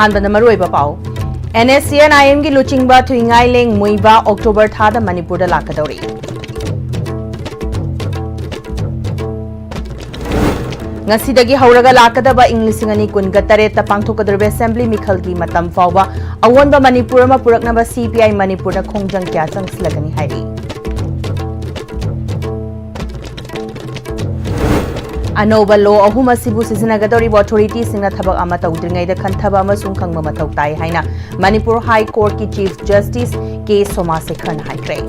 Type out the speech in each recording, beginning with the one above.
अहानबद मरुइबा पाउ NSCN-IM की लुचिंगबा थुइंगाई लेंग मुइबा अक्टोबर थादा मणिपुर दा लाकदौरी ngasi hauraga lakadaba English ani kunga tareta pangthokadurbe assembly mikhal ki matam fawba awonba Manipur ma puraknaba CPI Manipur na khongjang kya changslagani hairi Anoba law ahum asibu sizinagadori authority singna thabak ama tawdringai da khanthaba amasung khangma mathau tai haina Manipur High Court ki Chief Justice K Somasekhan haikre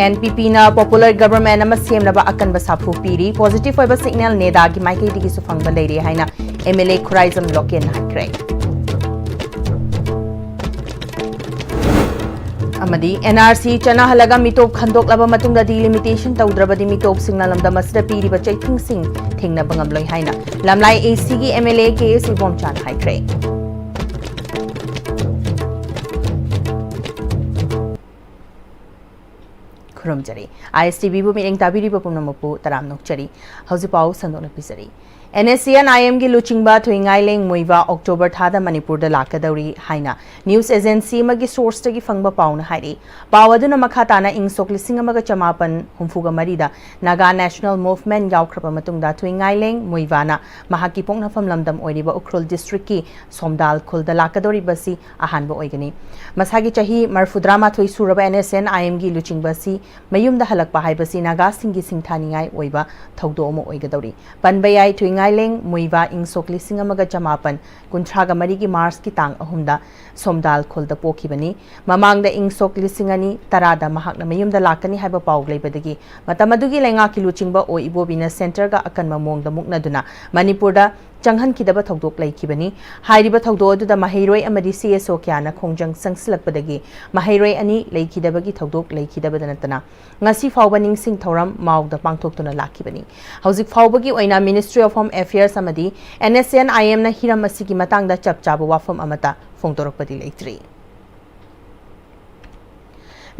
NPP na popular government ama semnaba akan basafu piri positive oiba signal neda gi maiki digi su phangba leiri haina MLA Khuraizam Loken haikre amadi NRC chana halaga mitop khandok laba matungda delimitation tawdrabadi mitop signal amda masda piri ba chaiting sing thingna bangam loi haina lamlai AC gi MLA KS ibom chan haikre खुरमजरी ISTV बु मिरेंग ताबिरी बपुनमपु तराम नोकचरी हौजिपाउ संदोन पिसरी NSCN-IM की लुचिंगबा थुइंगाई लेंग मुइबा October थादा मणिपुर दा लाकदौरी हाइना न्यूज एजेंसी मगी सोर्स तगी फंगबा पाउन हाइरी पाव अदुना मखा ताना इंगसोक लिसिंग अमगा चमापन हुमफुगा मरीदा नागा नेशनल मूवमेंट यावख्रबा मतुंगदा थुइंगाई लेंग मुइबाना महाकी पोंगनाफम लमदम ओइरिबा उखरुल डिस्ट्रिक्ट की सोमदाल खुलदा लाकदौरी बसी अहानबा ओइगनी मसागी चाही मरफुद्रा माथुई सुरबा NSCN-IM की लुचिंगबा सी मयुमदा हलकपा हाइबसी नागा सिंगी सिंगथानिंगाई ओइबा थौदो अमो ओइगदौरी पनबयाई थुइंगाइलेंग मुइबा इंगसोक लिसिंग अमगा चमापन कुंथ्रागा मरी की मार्च की तांग अहुमदा सोमदाल खुलदा पोखिबनी ममांगदा इंगसोक लिसिंग अनि तरादा महाकना मयुमदा लाकनी हाइबा पाउ लेबदगी मतमदुगी लेंगा की लुचिंगबा ओ इबोबिना सेंटर गा अकन ममोंगदा मुकनादुना मणिपुरदा चंगहन किदबा थौदोक लैखिबनी हाइरिबा थौदो अदुदा महिरोय अमदी CSO क्याना खोंजंग संगसलकपदगी महिरोय अनि लैखिदबगी थौदोक लैखिदबदा नतना ngasi fawba ningsing thoram maugda pangthoktuna lakibani hauzik fawbagi oina Ministry of Home Affairs amadi NSCN-IM na hiram asigi matangda chapchaba wafam amata phongtorokpadi leitri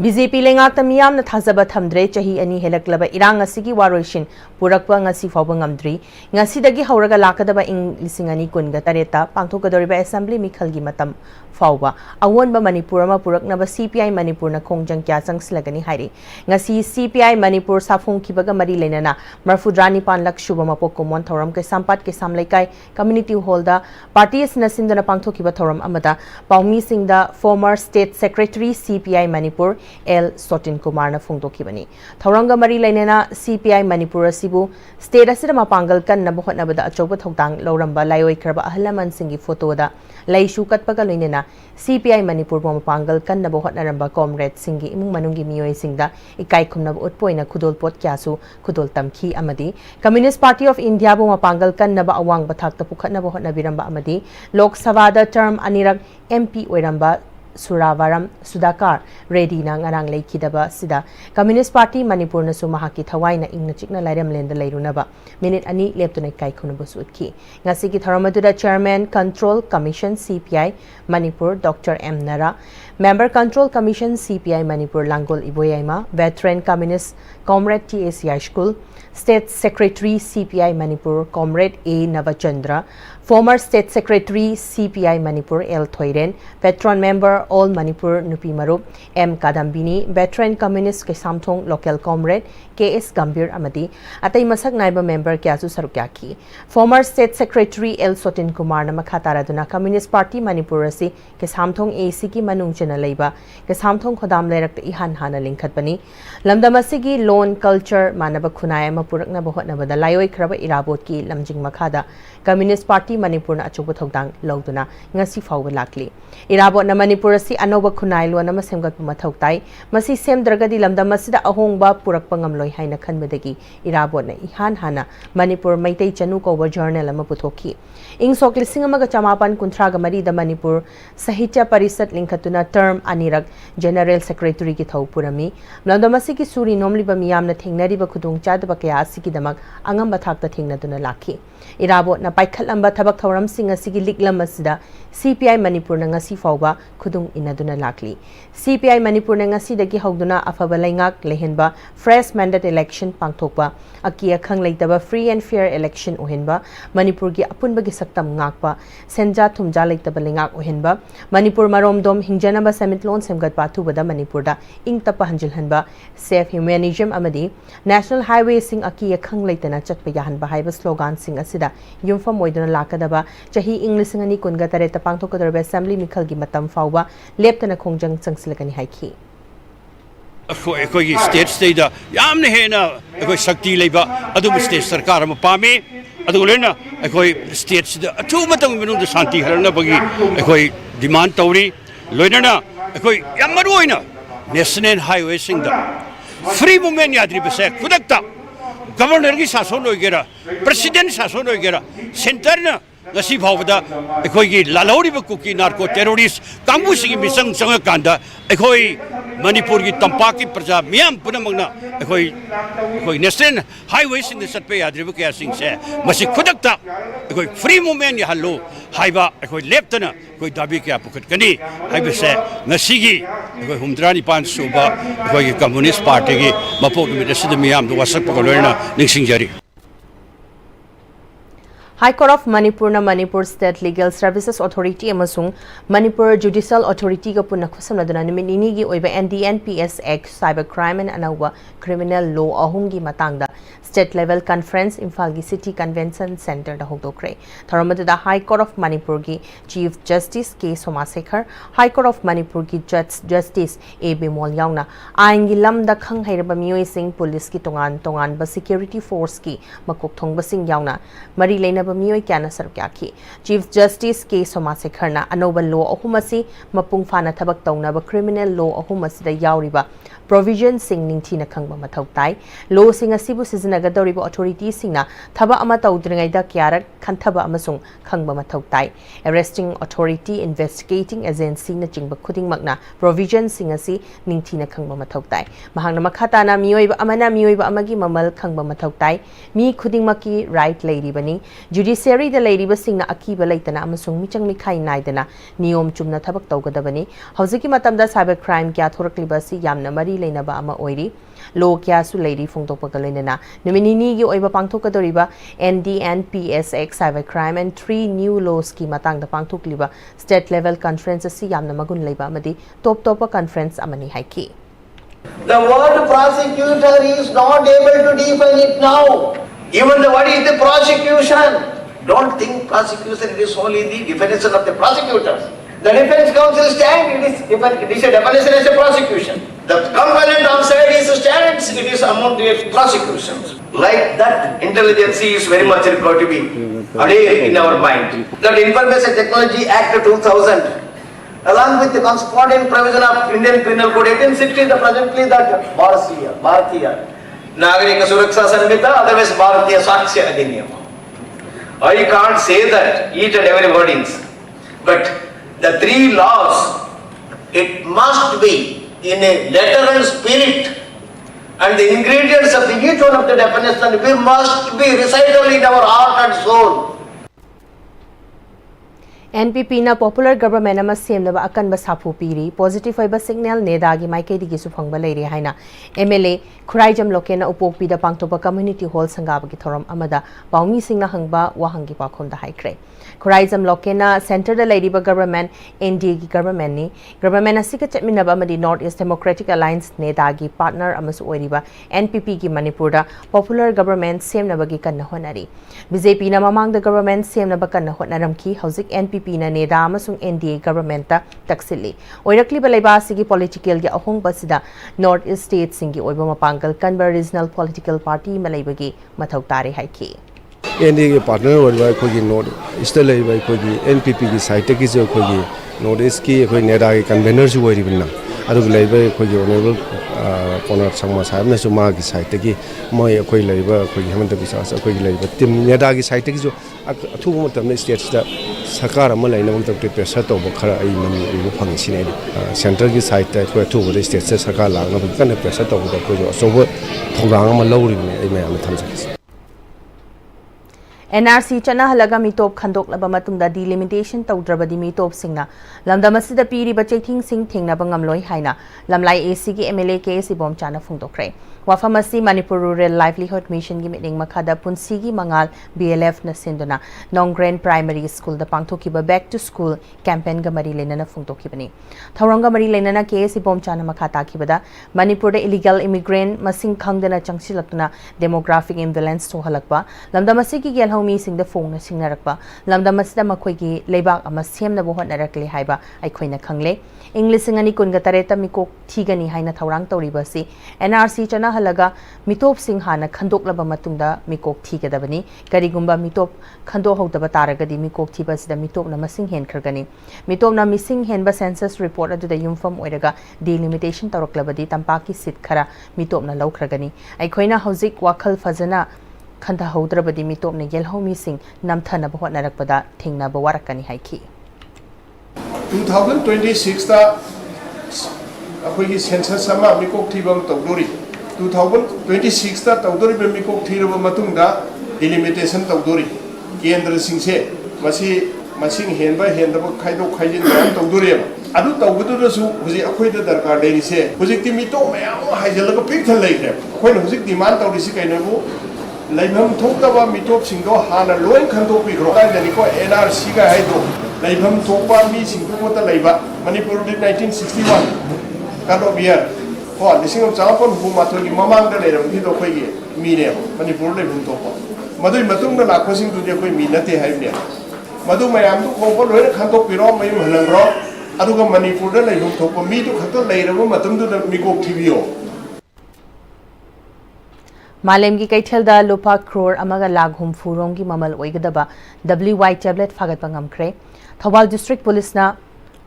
BJP lengakta miyamna thazaba thamdre chahi ani helaklaba irang asigi waroishin purakpa ngasi fawba ngamdri ngasi dagi hauraga lakadaba ing lising ani kunga tareta pangthokadoriba assembly mikhalgi matam fawba awonba Manipur ma puraknaba CPI Manipur na khongjang kya changslagani hairi ngasi CPI Manipur safung kibaga mari lenana marfudrani pan lak shuba mapok komon thoram ke sampat ke samlaikai community hall da parties na sindana pangthokiba thoram amada paumi singda former state secretary CPI Manipur L Sotin Kumar na phongtokibani thoranga mari lainena CPI Manipur asibu state asida mapangal kan na bohot nabada achoba thogtang loramba laioi khraba ahlaman singi photo da laishu katpaga loinena CPI Manipur bo mapangal kan na bohot naramba comrade singi imung manungi miyoi singda ikai khumna utpoina khudol pot kyasu khudol tamki amadi Communist Party of India bo mapangal kan na ba awang bathak ta pukhat na bohot na biramba amadi Lok Sabha da term anirak MP oiramba Suravaram Sudakar ready na ngarang leikidaba sida Communist Party Manipur na sumahaki thawai na ingna chikna lairam lenda lairunaba minute ani leptuna kai khunaba sutki ngasi ki tharamadura Chairman Control Commission CPI Manipur Dr. M Nara Member Control Commission CPI Manipur Langol Iboyaima Veteran Communist Comrade TAC High School State Secretary CPI Manipur Comrade A Navachandra Former State Secretary CPI Manipur L Thoiren Veteran Member All Manipur Nupi Marup M Kadambini Veteran Communist Kesamthong Local Comrade KS Gambir Amadi Atai Masak Naiba Member Kyasu Sarukyaki Former State Secretary L Sotin Kumar na Makataraduna Communist Party Manipur asi Kesamthong AC ki manung chana leiba Kesamthong Khodam Leirak ihan hana lingkhatbani Lamdamasigi Loan Culture Manaba Khunai Mapurakna Bohotna Bada Layoi Kraba Irabot ki Lamjing Makhada Communist Party Manipur na achuba thogdang lawduna ngasi fawba lakli irabot na Manipur asi anoba khunai lo na masemgat mathau tai masi semdragadi lamdam asida ahongba purakpa ngamloi haina khanbadagi irabot na ihan hana Manipur maitai chanu ko journal ama puthoki ing sok lising amaga chamapan kunthra ga mari da Manipur sahitya parisat lingkhatuna term anirak General Secretary ki thau purami lamdam asi ki suri nomli ba miyam na thengnari ba khudung chadba kya asi ki damak angam bathak ta thengna duna lakhi irabot na paikhat lamba ꯊꯕꯛ ꯊꯧꯔꯝꯁꯤꯡ ꯑꯁꯤꯒꯤ ꯂꯤꯛꯂꯝ ꯑꯁꯤꯗ CPI ꯃꯅꯤꯄꯨꯔꯅ ꯉꯁꯤ ꯐꯥꯎꯕ ꯈꯨꯗꯨꯡ ꯏꯟꯅꯗꯨꯅ ꯂꯥꯛꯂꯤ CPI ꯃꯅꯤꯄꯨꯔꯅ ꯉꯁꯤꯗꯒꯤ ꯍꯧꯗꯨꯅ ꯑꯐꯕ ꯂꯩꯉꯥꯛ ꯂꯩꯍꯟꯕ fresh mandate election ꯄꯥꯡꯊꯣꯛꯄ ꯑꯀꯤ ꯑꯈꯪ ꯂꯩꯇꯕ free and fair election ꯑꯣꯏꯍꯟꯕ ꯃꯅꯤꯄꯨꯔꯒꯤ ꯑꯄꯨꯟꯕꯒꯤ ꯁꯛꯇꯝ ꯉꯥꯛꯄ ꯁꯦꯟꯖꯥ ꯊꯨꯝꯖꯥ ꯂꯩꯇꯕ ꯂꯩꯉꯥꯛ ꯑꯣꯏꯍꯟꯕ ꯃꯅꯤꯄꯨꯔ ꯃꯔꯣꯝꯗꯣꯝ ꯍꯤꯡꯖꯅꯕ ꯁꯦꯟꯃꯤꯠꯂꯣꯟ ꯁꯦꯝꯒꯠꯄ ꯑꯊꯨꯕꯗ ꯃꯅꯤꯄꯨꯔꯗ ꯏꯪ ꯇꯞꯄ ꯍꯟꯖꯤꯜꯍꯟꯕ safe humanism amadi national highwaysing aki akhang leitana chatpa yahanba haiba slogansing asida yumfam oiduna lakadaba chahi inglising ani kunga tareta pangthokadorba assembly mikhalgi matam fawba leptana khongjang changsilakani haiki अखोई स्टेट स्टेट यामने हेना अखोई शक्ति लेबा अदुम state सरकार म पामे अदुलेना अखोई state सिदा अथु मतंग मिनुद शांति हरना बगी अखोई डिमांड तौरी लोइना अखोई याम मरुइना नेशनल हाईवे सिंग दा फ्री मूवमेंट याद्री बसे खुदकता गवर्नर की शासन होइगेरा प्रेसिडेंट शासन होइगेरा सेंटर ना ngasi phawda ekhoi gi lalori ba kuki narco terrorist kambu sigi misang changa kanda ekhoi manipur gi tampa ki praja miyam punamangna ekhoi national highways in the satpe yadri ba kya sing se masi khudakta ekhoi free movement ya hallo haiba ekhoi leptana ekhoi dabi kya pukhat kani haiba se ngasi gi ekhoi humdrani pan suba ekhoi gi communist party gi mapok mi resid miyam do wasak pakolena ningsing jari High Court of Manipur na Manipur State Legal Services Authority amasung Manipur Judicial Authority ga punna khusamnaduna niminini gi oiba NDNPS Act Cybercrime and Anawa Criminal Law ahum gi matangda State Level Conference Imphal gi City Convention Center da hokdokre tharamada da High Court of Manipur gi Chief Justice K Somasekhar High Court of Manipur gi Justice A Bimol yauna ain gi lamda khang hairaba mioi sing police ki tongan ba security force ki makok thongba sing yauna mari leina मियोई क्या नसर क्या की chief justice के सोमासेखरना अनोबल law अहुमसी मपुंग फाना थबक तौना ब criminal law अहुमसी याउरिबा provision sing ningthina khangba mathau tai law sing asibu sizinagdoriba authority singna thaba ama tawdringai da kyarak khanthaba amasung khangba mathau tai arresting authority investigating agency na chingba khuding makna provision sing asi ningthina khangba mathau tai mahangna makhata na miyoiba amagi mamal khangba mathau tai mi khuding maki right lady bani judiciary da lady ba singna akiba leitana amasung michang mikhai naidana niyom chumna thabak tawgadabani hauziki matamda cyber crime kya thorakliba si yamna mari लेनबा अमा ओइरी लो क्या सु लेरी फोंगतोपका लेनना निमिनिनी गी ओइबा पांगथोकदोरिबा NDNPS Act Cyber Crime and 3 new laws की मातांगदा पांगथोकलिबा state level conference असि यामना मगुन लेबा अमदि टॉप कॉन्फ्रेंस अमनी हाइकी The word prosecutor is not able to define it now. Even what is the prosecution? Don't think prosecution is only the definition of the prosecutors. The defense counsel stand, it is a definition as a prosecution. The component of side is stands, it is among the prosecutions. Like that, intelligence is very much required to be adhered in our mind. That Information Technology Act 2000, along with the corresponding provision of Indian Penal Code 1860, the presently that Bharatiya Nagarika Suraksha Sanhita, otherwise Bharatiya Sakshya Adhiniyam. I can't say that each and every wordings, but the 3 laws, it must be in a letter and spirit, and the ingredients of each one of the definition we must be recited in our heart and soul. NPP na popular government ama semnaba akanba sapu piri positive hoiba signal nedagi maikedi gi sufangba leire haina MLA khuraijam lokena upokpi da pangtopa community hall sangaba gi thoram amada paumi singna hangba wahangi pakhom da haikre khuraijam lokena center da leiriba government NDA gi government asika chatminaba amadi North East Democratic Alliance nedagi partner amasu oiriba NPP gi Manipur da popular government semnaba gi kanna honari BJP na mamang da government semnaba kanna honaramki hauzik NPP Pina Neda amasung NDA government ta taksili oirakli balaiba sigi political gi ahong basida North East state singi oiba mapangal Kanbar regional political party malaibagi mathau tare haiki NDA partner oiba khogi North East laiba khogi NPP gi site ki jo khogi North East ki khoi Neda gi convener ju oiribna adu laiba khogi honorable Konar Sangma Sahib na suma gi site ki moi khoi laiba khogi Hemant Biswas khoi laiba tim Neda gi site ki jo athu matam state da सरकार अमा line मत pressure तब खरा फंगसी centre की side अथुब state से सरकार लाना कन प्रेसर तब अचौब थौरांग लौरी मैं थमजे NRC chana halaga mitop khandok laba matungda delimitation tawdrabadi mitop singna lamdam asida piri ba chething sing thengna bangam loi haina lamlai AC gi MLA ke sibom chana phungdokre wafam asi Manipur Rural Livelihood Mission gi meeting makhada punsi gi mangal BLF na sinduna Nongren Primary School da pangthokiba back to school campaign ga mari lenana phungdokibani thawranga mari lenana ke sibom chana makhata kibada Manipur da illegal immigrant masing khangdana changsilakna demographic imbalance to halakba lamdam asi gi gel mi sing da phone na singnarakpa lamdam asida makhoi leibak ama semna bo hotnarakle haiba aikhoina khangle English ngani kunga tareta mikok thigani haina thawrang tawriba si NRC chana halaga mitop sing hana khandok laba matungda mikok thigadabani karigumba mitop khando hodaba taragadi mikok thiba sida mitop na masing hen khragani mitop na missing hen ba census report adu da yumfam oiraga delimitation tawraklabadi tampaki sit khara mitop na laukragani aikhoina hojik wakhal fazana khanda haudrabadi mitop ne yelhomi sing namthana ba hotnarakpada thingna ba warakani haiki 2026 ta akhoi census sama mikok thibam tawdori 2026 ta tawdori be mikok thiraba matungda delimitation tawdori kendra singse masing henba hendaba khaido khaijin mayam tawdori adu tawgudu su huji akhoi da darkar leiri se huji ti mito mayam haijalaga pik thal leikre akhoi na huji demand tawri si kainabu laibham thokdaba mitop singdo hana loin khantok pikro kaidani ko NRC ga haido laibham thokba mi singdu mota laiba Manipur 1961 kado biar ho lisingam chapon hu mathoi gi mamang da leiram thi do khoi gi mi ne Manipur laibham thokba madui matung da lakho sing du de khoi mi nate hai ne madu mayam du khong ko loi khantok piro mai halang ro adu ga Manipur da laibham thokba mi du khato leiraba matung du da mi gok thibio Malem gi kaithel da lupa crore amaga laghum furong gi mamal oigadaba WY tablet fagat pangam kre Thawal District Police na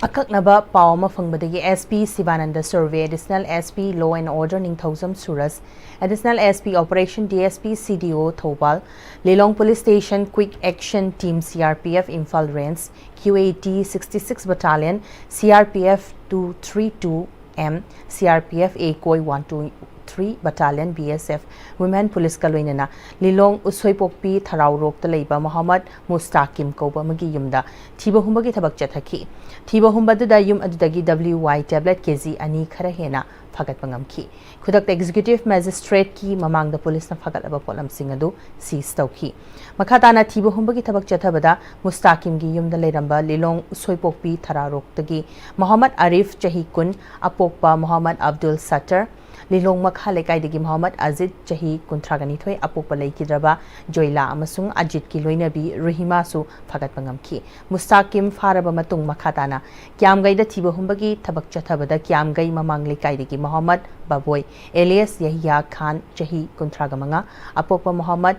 akaknaba pawma fangbadagi SP Sivananda Survey Additional SP Law and Order Ningthausam Suras Additional SP Operation DSP CDO Thawal Lelong Police Station Quick Action Team CRPF Imphal Range QAT 66 Battalion CRPF 232M CRPF A Koi 123 Battalion BSF Women Police Kaloinana Lilong Usoi Pokpi Tharau Rok Talaiba Muhammad Mustaqim Koba Magi Yumda Thiba Humba gi thabak chathaki Thiba Humba da yum adudagi WY tablet KG ani khara hena fagat pangamki Khudak Executive Magistrate ki mamang da police na fagat aba polam singadu seize tawki Makhatana Thiba Humba gi thabak chathabada Mustaqim gi yumda leiramba Lilong Usoi Pokpi Tharau Rok tagi Muhammad Arif Chahi Kun Apokpa Muhammad Abdul Sattar Lilong Makhale Kaidagi Muhammad Azid Chahi Kuntragani Thoi Apokpa Laikidraba Joyla Amasung Ajit ki Loinabi Rahima su Fagat Pangamki Mustaqim Faraba Matung Makhatana Kyam Gaida Thiba Humbagi Thabak Chathabada Kyam Gai Mamang Kaidagi Muhammad Baboy Elias Yahya Khan Chahi Kuntragamanga Apokpa Muhammad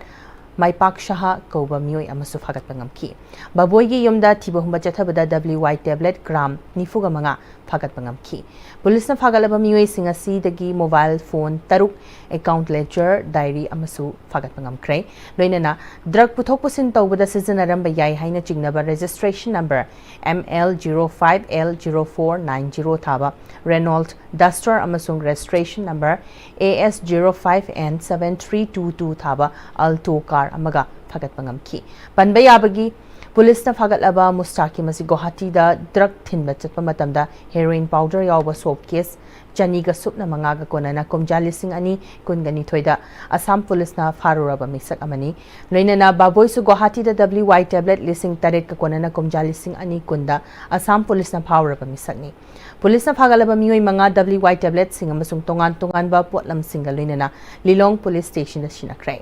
Maipak Shaha Koba Mioy Amasu Fagat Pangamki Baboy gi Yumda Thiba Humba Chathabada WY tablet gram Nifuga Manga Fagat Pangamki Police na fagalaba miyoi singasi dagi mobile phone taruk account ledger diary amasu fagat pangamkre loinana drug puthok pusin tawbada sijanaramba yai haina chingnaba registration number ML05L0490 thaba Renault Duster amasung registration number AS05N7322 thaba Alto car amaga fagat pangamki panbayabagi Police na fagalaba Mustaqim asi Guwahati da drug thinba chatpa matamda heroin powder yawba soap case chaniga supna mangaga konana komja lising ani kungani thoida Assam Police na faruraba misak amani loinana baboy su Guwahati da WY tablet lising taret ka konana komja lising ani kunda Assam Police na faruraba misakni Police na fagalaba miyoi manga WY tablet sing amasung tongan ba potlam singa loinana Lilong Police Station da sinakrai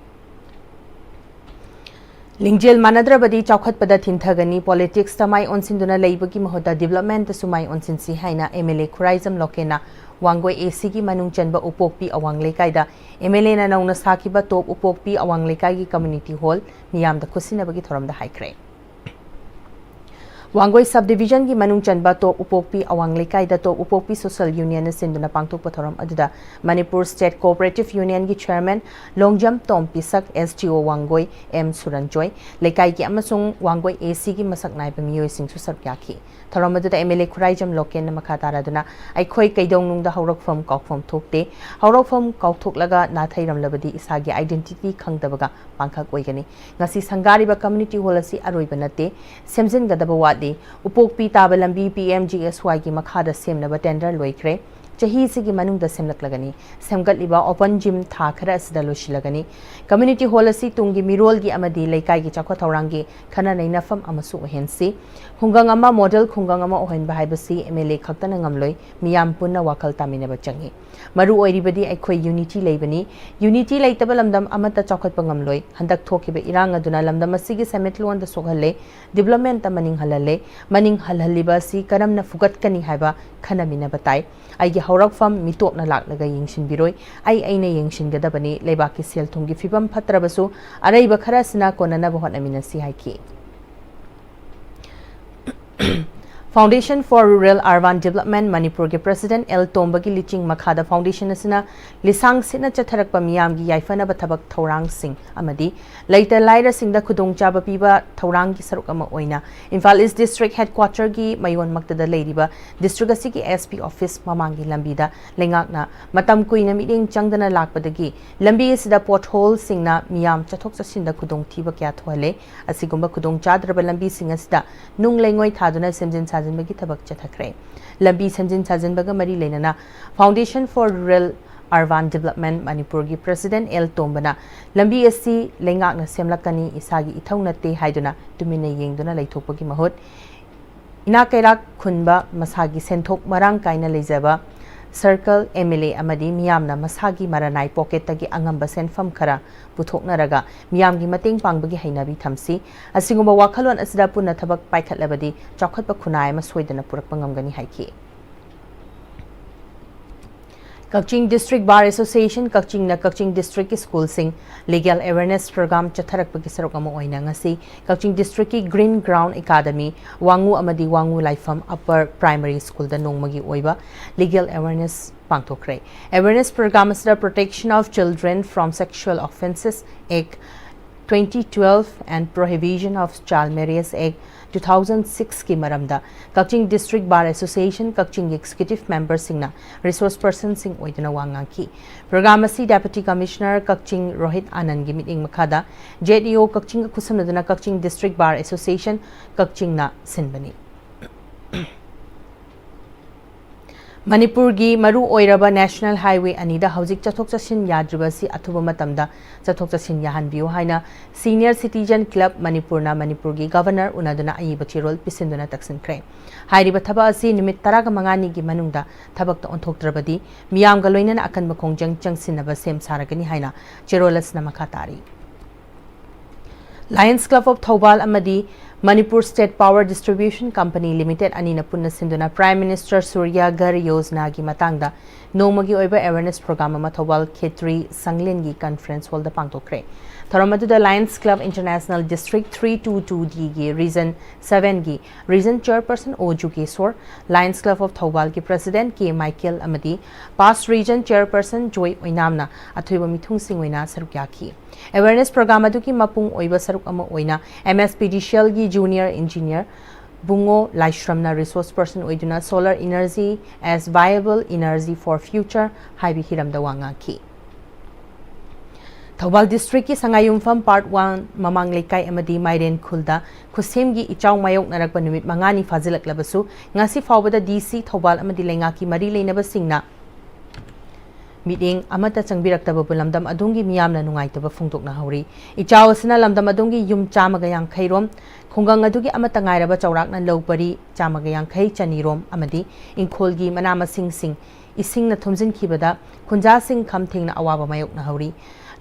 Lingjel Manadrabadi Chaukat Pada Tinthagani Politics Tamai Onsinduna Laibaki Mahoda Development Sumai Onsinsi Haina MLA Kuraizam Lokena Wangoi AC Ki Manung Chanba Upokpi Awang Lekaida MLA na nauna sakiba top Upokpi Awang Lekai Community Hall Miyam da Kusinabagi Thoram da Haikre Wangoi subdivision ki manung chanba top upokpi awang lekai da top upokpi social union sinduna pangtok pathoram aduda Manipur State Cooperative Union ki chairman Longjam Tom Pisak SGO Wangoi M Suranjoy lekai ki amasung Wangoi AC ki masak nai pamiyoi singsu sarkyaki thoram aduda MLA Khuraijam Loken na makhatara duna aikhoi kaidong nung da haurak from kaukfom thokte haurak from kauthok laga na thairam labadi isagi identity khangdabaga pangkhak oigani ngasi sangari ba community hall asi aroi banate semjin gadaba wadi upokpi taba lambi Pm-Istv ki makhada semnaba tender loikre chahi sigi manungda semlaklagani semgatliba open gym tha khara asida loshilagani community hall asi tungi mirol gi amadi leikai gi chakwa thaurangi khana nainafam amasu ohensi khungang ama model khungang ama ohen bahaibasi MLA khaktana ngamloi miyam punna wakal taminaba changi maru oiribadi aikhoi unity leibani unity leitaba lamdam amata chakhat pangamloi handak thokiba irang aduna lamdam asigi semetlon da soghalle development maning halalle maning halhaliba si karamna fugat kani haiba khanamina batai aigi haurakfam mitopna laklaga yengshin biroi aina yengshin gadabani leibaki sel thungi fibam phatrabasu araiba kharasina konana bahonamina si haiki Foundation for Rural Urban Development Manipur ke President L Tombagi Liching Makhada Foundation asina lisang sina chatharakpa miyam gi yaifana ba thabak thorang sing amadi laita laira singda khudong chaba piba thorang gi saruk ama oina Imphal East District Headquarter gi mayon maktada leiriba district asigi SP office mamangi lambida lengakna matam kuina miding changdana lakpadagi lambi asida pothole singna miyam chathok chasinda khudong thiba kya thwale asigumba khudong chadraba lambi singa sida nung lengoi thaduna semjin bagi tabak chathakre lambi semjin sajin baga mari lenana Foundation for Rural Urban Development Manipur gi President L Tombana lambi asi lengak na semlakani isagi ithongna te haiduna tumina yengduna leithopagi mahut ina kairak khunba masagi senthok marang kaina lejaba Circle MLA amadi miyamna masagi maranai pocket tagi angamba senfam khara puthoknaraga miyamgi mateng pangbagi hainabi thamsi asingumba wakhalon asida punna thabak paikhatlabadi chakhatpa khunai ma soidana purakpa ngamgani haiki Kaching District Bar Association Kaching na Kaching District School sing Legal Awareness Program chatharak pagi sarok amo oina ngasi Kaching District ki Green Ground Academy Wangu amadi Wangu Laifam Upper Primary School da nongmagi oiba Legal Awareness pangthokre Awareness Program asda Protection of Children from Sexual Offences Act 2012 and Prohibition of Child Marriage Act 2006 ki maramda Kaching District Bar Association Kaching Executive Member singna Resource Person sing oidana wangaki Program asi Deputy Commissioner Kaching Rohit Anand gi meeting makhada JDO Kaching khusamnadana Kaching District Bar Association Kaching na sinbani Manipur gi maru oiraba National Highway anida haujik chathok chasin yadribasi athuba matamda chathok chasin yahanbiu haina Senior Citizen Club Manipur na Manipur gi Governor unaduna ayiba chirol pisinduna taksinkhre hairiba thaba asi nimit 15 gi manungda thabak ta onthoktrabadi miyam ga loinana akan bakhongjang changsinaba sem saragani haina chirolas na makhatari Lions Club of Thobal amadi Manipur State Power Distribution Company Limited anina punna sinduna Prime Minister Surya Ghar Yojana gi matangda nomagi oiba awareness program ama Thobal Khetri Sanglen gi conference hall da pangtokre Tharamadu the Lions Club International District 322D gi Region 7 gi Region Chairperson Oju Keswar Lions Club of Thobal gi President K Michael amadi Past Region Chairperson Joy Oinamna athoiba mithung singoina sarukyaki Awareness program adu ki mapung oiba saruk ama oina MSPD Shell gi Junior Engineer Bungo Laishramna Resource Person oiduna Solar Energy as Viable Energy for Future haibi hiramda wangaki Thobal District ki Sangayumpham Part 1 Mamang Lekai amadi Mairen Khulda khusem gi ichaw mayok narakpa numit mangani fazilak labasu ngasi fawbada DC Thobal amadi lengaki mari leinaba singna meeting amata changbirakta bulamdam adungi miyamna nungaitaba phungtokna hauri ichaw asina lamdam adungi yum chamaga yang khairom khungang adugi amata ngairaba chawrakna lopari chamaga yang khai chanirom amadi ingkholgi manama sing isingna thumjin khibada khunja sing khamthingna awaba mayokna hauri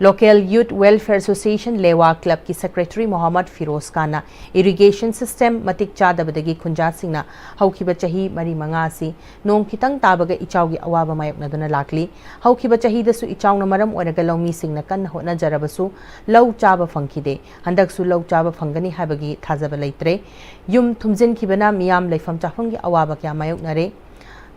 Local Youth Welfare Association Lewa Club ki Secretary Mohammad Firoz Khan na irrigation system matik chadabadagi khunja singna haukiba chahi mari manga si nong kitang tabaga ichaw gi awaba mayok na duna lakli haukiba chahi da su ichaw na maram oinaga lawmi singna kan hotna jarabasu law chaba phangkhide handak su law chaba phangani habagi thajaba leitre yum thumjin khibana miyam leifam chafam gi awaba kya mayok nare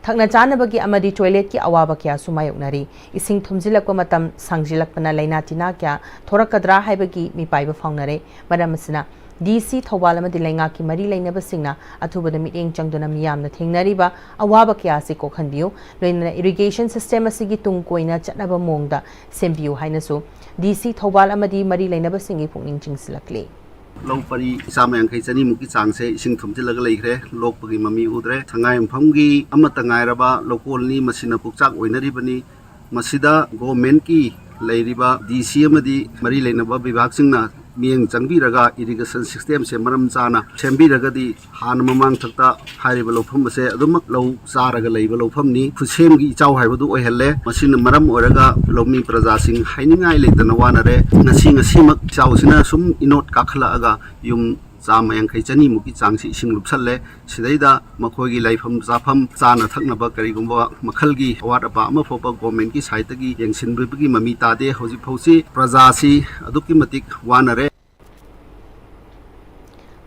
thakna chanabagi amadi toilet ki awaba kya sumayoknari ising thumjilakpa matam sangjilakpana laina tina kya thorakadra haibagi mi paiba faungnare maramasina DC Thawal amadi lainga ki mari lainaba singna athubada meeting changduna miyamna thengnariba awaba kya se kokhanbiu loina irrigation system asigi tung koina chatnaba mongda sembiu hainasu DC Thawal amadi mari lainaba singi pungning chingsilakli lau pari isama yang kaisani muki changse ising thumjilaga leikre lokpagi mami udre thangai mphomgi amata ngairaba lokolni masina pukchak oinaribani masida government ki leiriba DC amadi mari leinaba vibhag singna mieng changbiraga irrigation system se maram chana sembiragadi han mamang thakta hairiba lofam ase adumak lau charaga leiba lofam ni khusem gi ichaw haibadu oihalle masina maram oraga lomi praja sing hainingai leitana wanare ngasi mak chaw sina sum inot kakhala aga yum chama yang chani muki changsi ising lupsalle sidaida makhogi laifam zafam chana thaknaba karigumba makhalgi awat apa ama fopa government ki site gi yengsin bigi mami tade hoji phausi praja si aduki matik wanare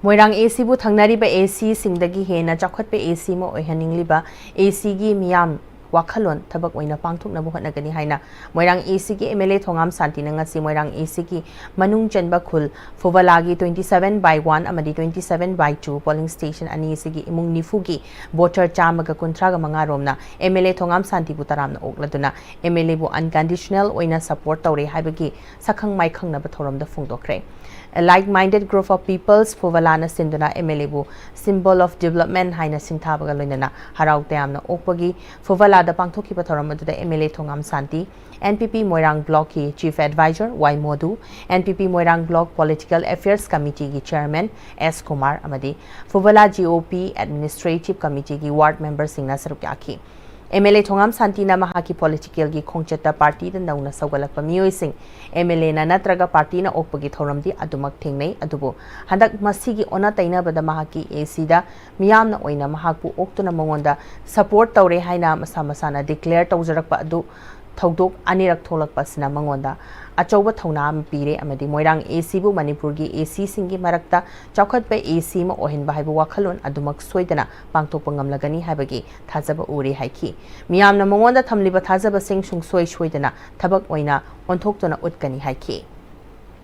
Moirang AC bu thangnariba AC singdagi hena chakhatpe AC mo oihaningliba AC gi miyam wakhalon thabak oina pangthukna bu hotnagani haina Moirang AC ki MLA Thongam Santi na ngasi Moirang AC ki manung chanba khul Fuwalagi 27/1 amadi 27/2 polling station ani AC ki imung nifu gi voter chamaga kuntraga manga romna MLA Thongam Santi bu taramna okladuna MLA bu unconditional oina support tawre haibagi sakhang maikhang na ba thorom da phungdokre A like-minded group of peoples Fuwalana sinduna MLA bu symbol of development haina singthabaga loinana harau teamna okpagi Fuwala da pangthokiba thoram aduda MLA Thongam Santi NPP Moirang Block ki Chief Advisor Y Modu NPP Moirang Block Political Affairs Committee ki Chairman S Kumar amadi Fuwala GOP Administrative Committee ki Ward Member singna saruk yakhi MLA Thongam Santi na mahaki political gi khongchata party da nauna saugalakpa miyoi sing MLA na natraga party na okpagi thoramdi adumak thengnei adubu handak masigi ona taina bada mahaki AC da miyamna oina mahakpu oktuna mongonda support tawre haina masa na declare tawjarakpa adu thodok anirak tholakpa sina mongonda achauba thona pire amadi Moirang AC bu Manipur gi AC singi marakta chawkhatpa AC ma ohinba haibu wakhalon adumak soidana pangthokpa ngamlagani haibagi thajaba uri haiki miyamna mongonda thamliba thajaba sing sung soidana thabak oina onthoktona utkani haiki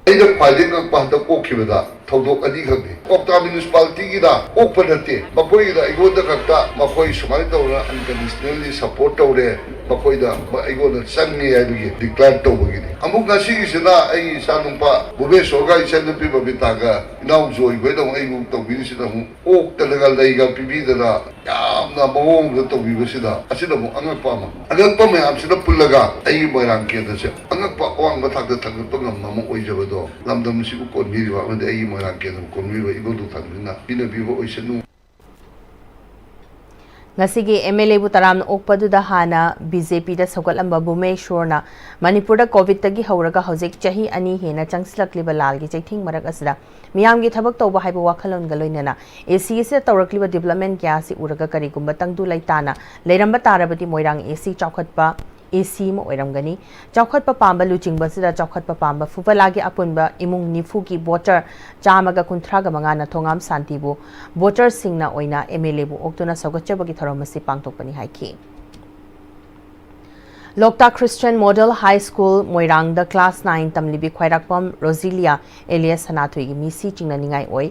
ꯑꯩꯅ ꯈ꯭ꯋꯥꯏꯗꯒꯤ ꯉꯛꯄ ꯍꯟꯗꯛ ꯀꯣꯛꯈꯤꯕꯗ ꯊꯧꯗꯣꯛ ꯑꯅꯤ ꯈꯛꯅꯤ ꯀꯣꯛꯇꯥ ꯃ꯭ꯌꯨꯅꯤꯁꯤꯄꯥꯂꯤꯇꯤꯒꯤꯗ ꯀꯣꯛꯄ ꯅꯠꯇꯦ ꯃꯈꯣꯏꯒꯤꯗ ꯑꯩꯉꯣꯟꯗ ꯈꯛꯇ ꯃꯈꯣꯏ ꯁꯨꯃꯥꯏꯅ ꯇꯧꯔ ꯑꯟꯀꯟꯗꯤꯁꯅꯦꯜꯂꯤ ꯁꯄꯣꯔꯠ ꯇꯧꯔꯦ ꯃꯈꯣꯏꯗ ꯑꯩꯉꯣꯟꯗ ꯆꯪꯉꯦ ꯍꯥꯏꯕꯒꯤ ꯗꯤꯀ꯭ꯂꯥꯔ ꯇꯧꯕꯒꯤꯅꯤ ꯑꯃꯨꯛ ꯉꯁꯤꯒꯤꯁꯤꯅ ꯑꯩꯒꯤ ꯏꯆꯥꯅꯨꯄꯥ ꯚꯨꯕꯦꯁꯣꯔꯒ ꯏꯆꯟꯅꯨꯄꯤ ꯕꯕꯤꯇꯥꯒ ꯏꯅꯥꯎ ꯖꯣꯏꯈꯣꯏꯗ ꯑꯃꯨꯛ ꯑꯩꯕꯨ ꯇꯧꯕꯤꯔꯤꯁꯤꯗ ꯑꯃꯨꯛ ꯑꯣꯛꯇꯅꯒ ꯂꯩꯒ ꯄꯤꯕꯤꯗꯅ ꯌꯥꯝꯅ ꯃꯑꯣꯡꯗ ꯇꯧꯕꯤꯕꯁꯤꯗ ꯑꯁꯤꯗ ꯑꯃꯨꯛ ꯑꯉꯛꯄ ꯑꯃ ꯑꯉꯛꯄ ꯃꯌꯥꯝꯁꯤꯅ ꯄꯨꯜꯂꯒ ꯑꯩꯒꯤ ꯃꯣꯏꯔꯥꯡ ꯀꯦꯟꯗ꯭ꯔꯁꯦ ꯑꯉꯛꯄ ꯑꯋꯥꯡꯕ ꯊꯥꯛꯇ ꯊꯥꯡꯒꯠꯄ ꯉꯝꯕ ꯑꯃ ꯑꯣꯏꯖꯕꯗꯣ ꯂꯝꯗꯝꯁꯤꯕꯨ ꯀꯣꯟꯕꯤꯔꯤꯕ ꯑꯃꯗꯤ ꯑꯩꯒꯤ ꯃꯣꯏꯔꯥꯡ ꯀꯦꯟꯗ꯭ꯔ ꯀꯣꯟꯕꯤꯔꯤꯕ ꯏꯕꯣꯙꯨ ꯊꯥꯡꯖꯤꯡꯅ ꯄꯤꯅꯕꯤꯕ ꯑꯣꯏꯁꯅꯨ Ngasigi MLA bu taramna okpaduda hana BJP da saugatlamba Bumeshwarna Manipur da COVID tagi hauraga hojik chahi ani hena changsilakliba lalgi chaithing marak asida miyamgi thabak tawba haiba wakhalon galoinana AC se tawrakliba development kya si uraga karigumba tangdu laitana leiramba tarabati Moirang AC chawkhatpa AC mo oiramgani chawkhatpa pamba luchingba sida chawkhatpa pamba Fuwalagi apunba imung nifu ki voter chamaga kunthraga mangana Thongam Santi bu voter singna oina MLA bu oktuna saugachabagi tharamasi pangtokpani haiki Lokta Christian Model High School Moirang da class 9 tamlibi khwairakpam Roselia Elias Hanathui gi misi chingna ningai oi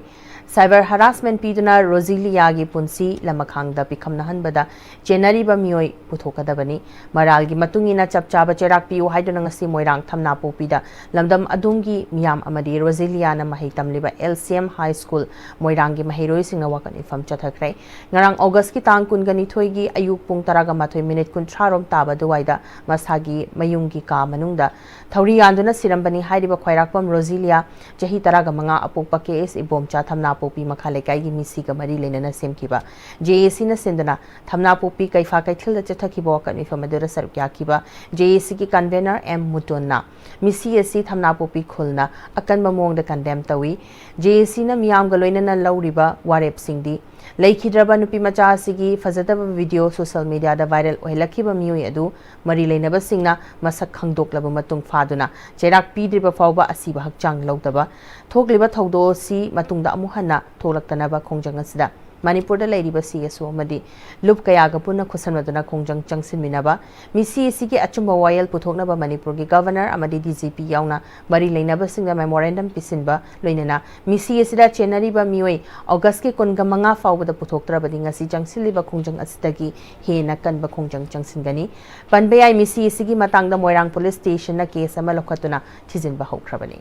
cyber harassment piduna Roselia gi punsi lamakhang da pikamna hanbada January ba mioi puthokadabani maral gi matungina chapchaba cherak piu haiduna ngasi Moirang thamna popida lamdam adungi miyam amadi Roselia na mahai tamliba LCM High School Moirang gi mahiroi singna wakan ifam chathakre ngarang August ki tang kungani thoigi ayuk pung taraga mathoi minute kun thrarom taba duwaida masagi mayungi ka manungda thauri yanduna sirambani hairiba khwairakpam Roselia jahi taraga manga apokpa case ibomcha thamna Thamnapopi Makha Lekai gi misi ka mari lenana semkiba JAC na sendana Thamnapopi Kaifa Kaithil da chathakiba kan mifam adura saruk yakiba JAC ki convener M Mutonna misi asi Thamnapopi khulna akan mamong da condemn tawi JAC na miyam ga loinana lauriba warep singdi Laikhidraba nupi macha asigi fazataba video social media da viral ohilakiba miyoi adu mari leinaba singna masak khangdoklaba matung faduna chairak pidriba fawba asiba hakchang lawdaba thokliba thawdo si matungda amuhanna tholaktanaba khongjang asida Manipur da leiriba CSO amadi lup kaya ga punna khusanwaduna khongjang changsin minaba misi asigi achumba wayal puthoknaba Manipur gi governor amadi DGP yauna mari leinaba singna memorandum pisinba loinana misi asida chenariba miyoi August ki kunga manga fawbada puthoktrabadi ngasi changsiliba khongjang asidagi hena kanba khongjang changsingani panbayai misi asigi matangda Moirang police station na case ama lokhatuna thijinba hokrabani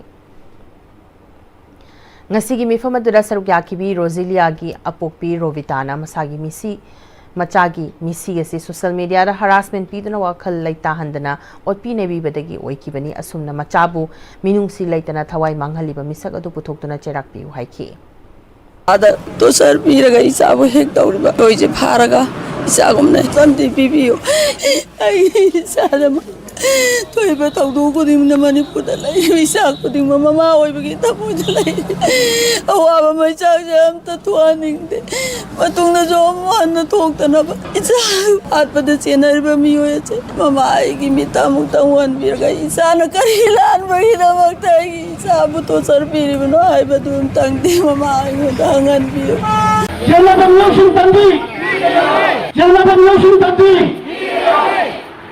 Ngasigi mifam adura saruk yakibi Roselia gi apokpi Rovitana masagi misi machagi misi asi social media da harassment piduna wakhal laita handana otpi nebi badagi oikibani asumna machabu minungsi laitana thawai manghaliba misak adu puthokduna cherak piu haiki ada to sar piraga isabu hek dauriba toije pharaga isagumne santi pipiyo ai sadama toiba tawdu ko dimna Manipur da lai isa ko dim mama oi bagi tapu jalai awaba mai cha jam ta tuaning de matung na jo man na thok ta na isa at pa da chenar ba mi hoye che mama ai gi mita mu ta wan bir ga isa na karilan ba hi na mak ta gi isa bu to sar piri bno ai ba dum tang de mama ai mo dangan bi jala ba noshun tandi jala ba noshun tandi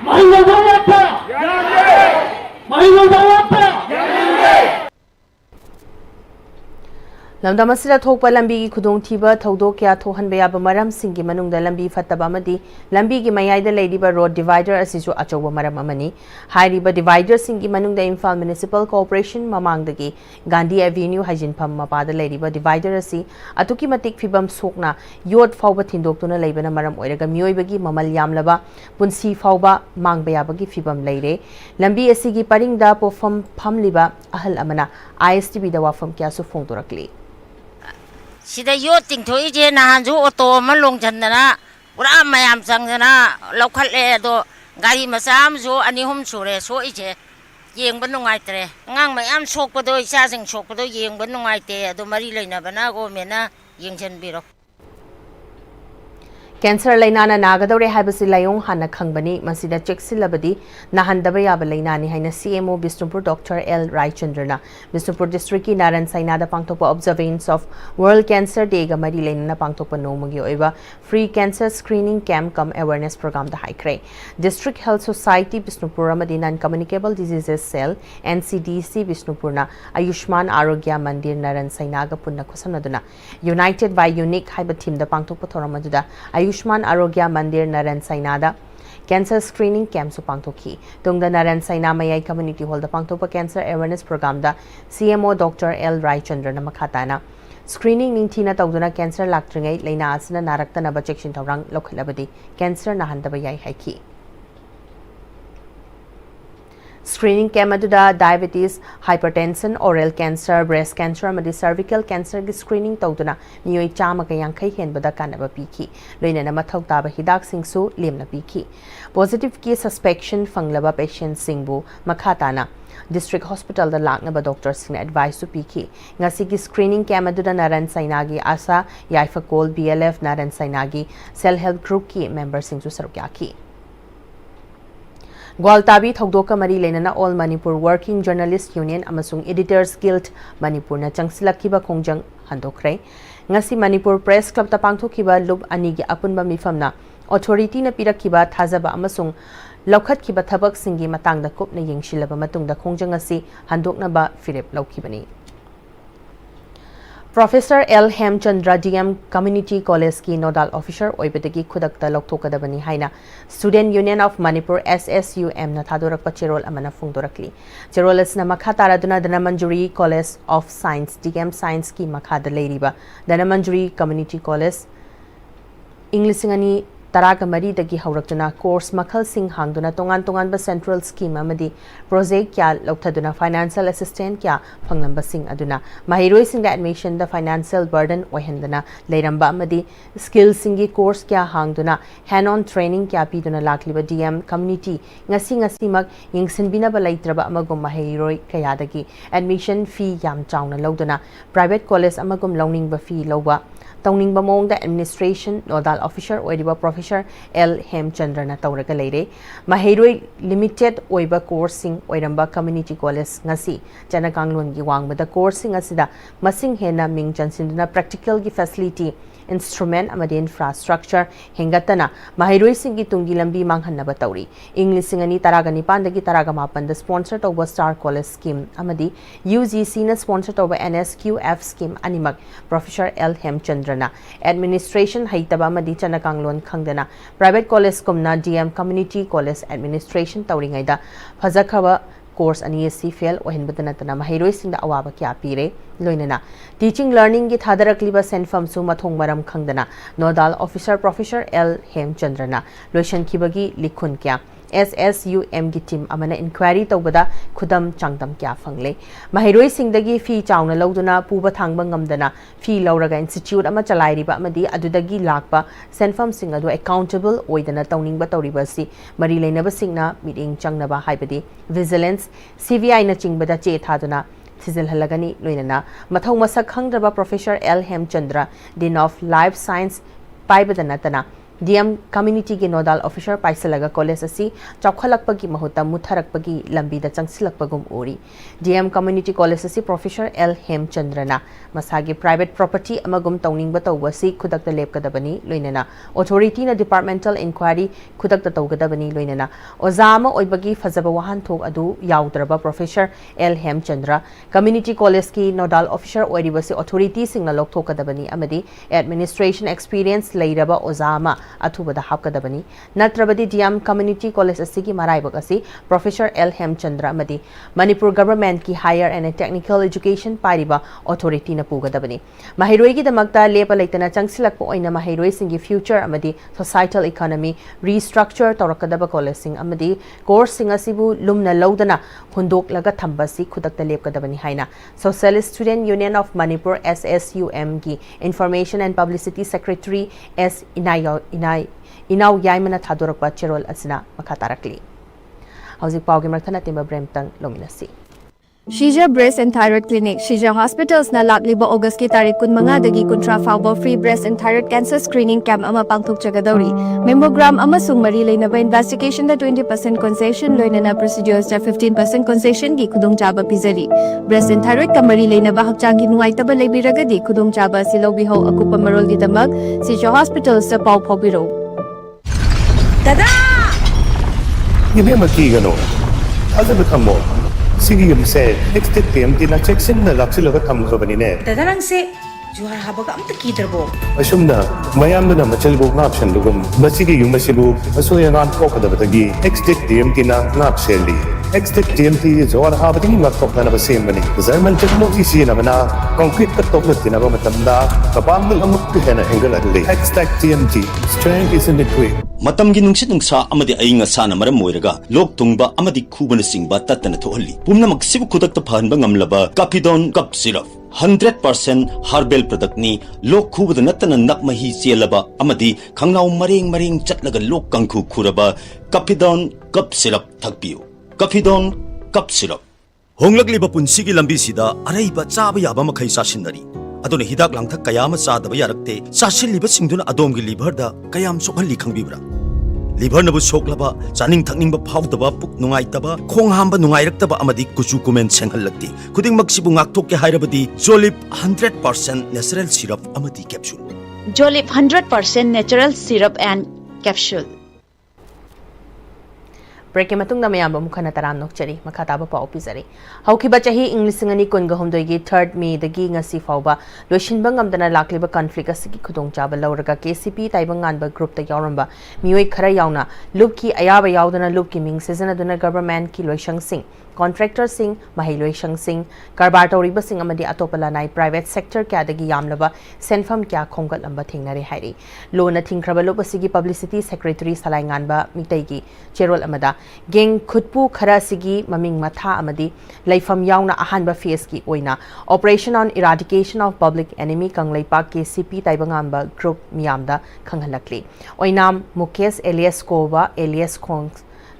Mahina Zawapa! Mahina Zawapa! Lamdam asida thokpa lambi gi khudong thiba thodok kya thohanba yaba maram singi manungda lambi fattaba amadi lambi gi mayaida leidiba road divider asisu achoba maram amani hairiba divider singi manungda Imphal Municipal Corporation mamangdagi Gandhi Avenue hajinpham mapada leidiba divider asi atuki matik fibam sokna yot fawba thindokuna leibana maram oiraga mioibagi mamal yamlaba punsi fawba mangba yabagi fibam leire lambi asigi paringda pofam phamliba ahal amana ISTB da wafam kya su phongdorakli Sida yot ting thoi je nahanju auto ma long jandana pura mayam changana lokhat le do gari masam jo ani hum sure so ije yeng ban nungai tre ngang mayam sok pa do isa sing sok pa do yeng ban nungai te do mari leina bana go mena yeng chen biro Cancer lainana nagadore haibasi layong hana khangbani masida cheksilabadi nahandaba yaba lainani haina CMO Bishnupur Dr. L. Raichandrana Bishnupur District ki Naran Sainada pangthokpa observance of World Cancer Day ga mari lainana pangthokpa nomagi oiba free cancer screening camp cum awareness program da haikre District Health Society Bishnupur amadi non communicable diseases cell NCDC Bishnupur na Ayushman Arogya Mandir Naran Sainaga punna khosamnaduna United by Unique haiba team da pangthokpa thoramaduna Ayushman Arogya Mandir Naran Sainada Cancer Screening Camp su pangtokhi tungda Naran Saina Mayai Community Hall da pangtokpa Cancer Awareness Program da CMO Dr. L. Raichandra na makhatana Screening ningthina tawduna cancer laktringai leina asina naraktana ba chekshin thawrang lokhalabadi cancer nahandaba yai haiki Screening camp aduda diabetes, hypertension, oral cancer, breast cancer, amadi cervical cancer gi screening tawduna miyoi chama ka yankhai henbada kanaba piki loinana mathau taba hidak singsu lemna piki positive ki suspicion fanglaba patient singbu makhatana District Hospital da laknaba doctor sing advice su piki ngasi gi screening camp aduda Naran Sainagi asa yaifa kol BLF Naran Sainagi cell health group ki member singsu sarukyaki Gwaltabi Thogdoka Mari Lenana All Manipur Working Journalist Union amasung Editors Guild Manipur na changsilakiba khongjang handokre ngasi Manipur Press Club ta pangthokiba lub anigi apunba mifamna authority na pirakhiba thajaba amasung lokhatkiba thabak singi matangda kupna yengshilaba matungda khongjang asi handoknaba firep laukibani Professor L. Hemchandra DM Community College ki Nodal Officer oibadagi khudakta loktokadabani haina Student Union of Manipur SSUM na thadorakpa cherol amana phungdorakli cherol asna makha taraduna Danamanjuri College of Science DM Science ki makha da leiriba Danamanjuri Community College English ngani taraga mari dagi haurakduna course makhal sing hangduna tongan tongan ba central scheme amadi project kya lokthaduna financial assistant kya phanglamba sing aduna mahiroi sing da admission da financial burden oihendana leiramba amadi skill singi course kya hangduna hand on training kya piduna lakliba DM community ngasi mak yingsinbina ba laitraba amagum mahiroi kayadagi admission fee yam chauna lawduna private college amagum lawning ba fee lawba tawning ba mong da administration nodal officer oidiba professor L Hemchandra na tawraga leire mahiroi limited oiba course sing oiramba community college ngasi chanakanglon gi wangba course sing asida masing hena ming chansinduna practical gi facility instrument amadi infrastructure hengatana mahiroi singi tungi lambi manghanna tawri English singani taraga nipan dagi taraga mapan da sponsor tawba star college scheme amadi UGC na sponsor tawba NSQF scheme animak professor L Hemchandra na administration haitaba amadi chanakanglon khangdana private college kumna DM community college administration tawringai da phajakhaba course ani si fail ohenbadana tana mahiroi singda awaba kya pire loinana teaching learning gi thadarakliba senfam su mathong maram khangdana nodal officer professor L Hemchandra na loishan khibagi likhun kya SSUM gi team amana inquiry tawbada khudam changdam kya fangle mahiroi singdagi fee chauna lawduna puba thangba ngamdana fee lawraga institute ama chalairiba amadi adudagi lakpa senfam sing adu accountable oidana tawningba tawriba si mari leinaba singna meeting changnaba haibadi vigilance CVI na chingbada che thaduna Thizil halagani loinana mathau masak khangdraba professor L Hemchandra Dean of Life Science paibadana tana DM community ge nodal officer paisalaga college asi chawkhalakpagi mahuta mutharakpagi lambi da changsilakpagum ori DM community college asi professor L Hemchandra na masagi private property amagum tawning ba tawbasi khudakta lepkadabani loinana authority na departmental inquiry khudakta tawgadabani loinana ozama oibagi fazaba wahan thok adu yaudraba professor L Hemchandra community college ki nodal officer oiribasi authority singna lokthokadabani amadi administration experience leiraba ozama athubada hapkadabani natrabadi DM community college asigi maraibak asi professor L Hemchandra amadi Manipur government ki higher and technical education pariba authority na pugadabani mahiroi gi damakta lepa leitana changsilakpo oina mahiroi singi future amadi societal economy restructure torakadaba college sing amadi course sing asibu lumna lawdana hundok laga thambasi khudakta lepkadabani haina Socialist Student Union of Manipur SSUM gi information and publicity secretary S Inaw yaimana thadorakpa cherol asina makatarakli hauzik pawgi marthana timba bremtang lominasi Shija Breast and Thyroid Clinic, Shija Hospitals na lagliba August ki tarik kun mga dagi kontra faubo free breast and thyroid cancer screening camp ama pangthok chagadauri. Mammogram ama sungmari lay na ba investigation na 20% concession loy na procedures na 15% concession gi kudong chaba pizari. Breast and thyroid kamari lay na ba hakchang ginuay taba lay biragadi kudong chaba silaw biho akupa marol di damag Shija Hospitals sa pau biro. Tada! Hindi magkigano. Ano ba mo? Sige yung say, next time tinacheksin na laksilaga tamgabani ne. Dadarang se, juhar habaga am takidarbo. Asum na, mayam na machalbo ngapshan lugum. Masigi yung masibu, asuya ngan ko kadabatagi. Next time ngapseli. Next time juhar habaga ngaptok na nabasimani. Zaman technology siya naman na concrete katok na tinabamatamda. Kapamil ang muktihan na enggal adli. Next time strength is in the quick. Matamgi nungsit nungsa amadi ayinga sana maram moiraga lok tungba amadi kubana singba tatana thohalli pumna magsibu kudak ta phanba ngamlaba Capidon cup syrup 100% herbal product ni lok khubada natana nakmahi chelaba amadi khangnaw mareng chatlaga lok kangkhu khuraba Capidon cup syrup thakpiu Capidon cup syrup honglakliba punsigi lambi sida araiba chaba yaba makhai sasinari adone hidak langthak kayama sadaba yarakte sasilliba singduna adomgi liver da kayam sokhalli khangbibra liver nabu soklaba chaning thakningba phawdaba puk nungaitaba khong hamba nungairaktaba amadi kuchu kumen senghallakti khuding maksibu ngakthok ke hairabadi Jolip 100% natural syrup amadi capsule Jolip 100% natural syrup and capsule. break ke matung na mayamba mukhana taram nokchari makhataba pa opizari haukiba chahi english ngani kunga homdoi gi 3rd May dagi ngasi fauba loishinba ngamdana lakliba conflict asigi khudong chaba lawraga KCP taibang anba group ta yauramba mioi khara yauna loop ki ayaba yaudana loop ki ming season aduna government ki loishang sing contractor-sing, mahailoisang-sing, karbar tauribasing amadi atopalanay private sector kyadagi yamlaba senfam kya khonggatlamba thingnare hairi. Lona thingkraba lobasigi publicity secretary salainganba mitaigi cherol amada geng khutpu khara sigi maming matha amadi laifam yauna ahanba phase ki oina operation on eradication of public enemy kanglaipak KCP taibangamba group miyamda khanghalakli. Oinam Mukesh alias Kova alias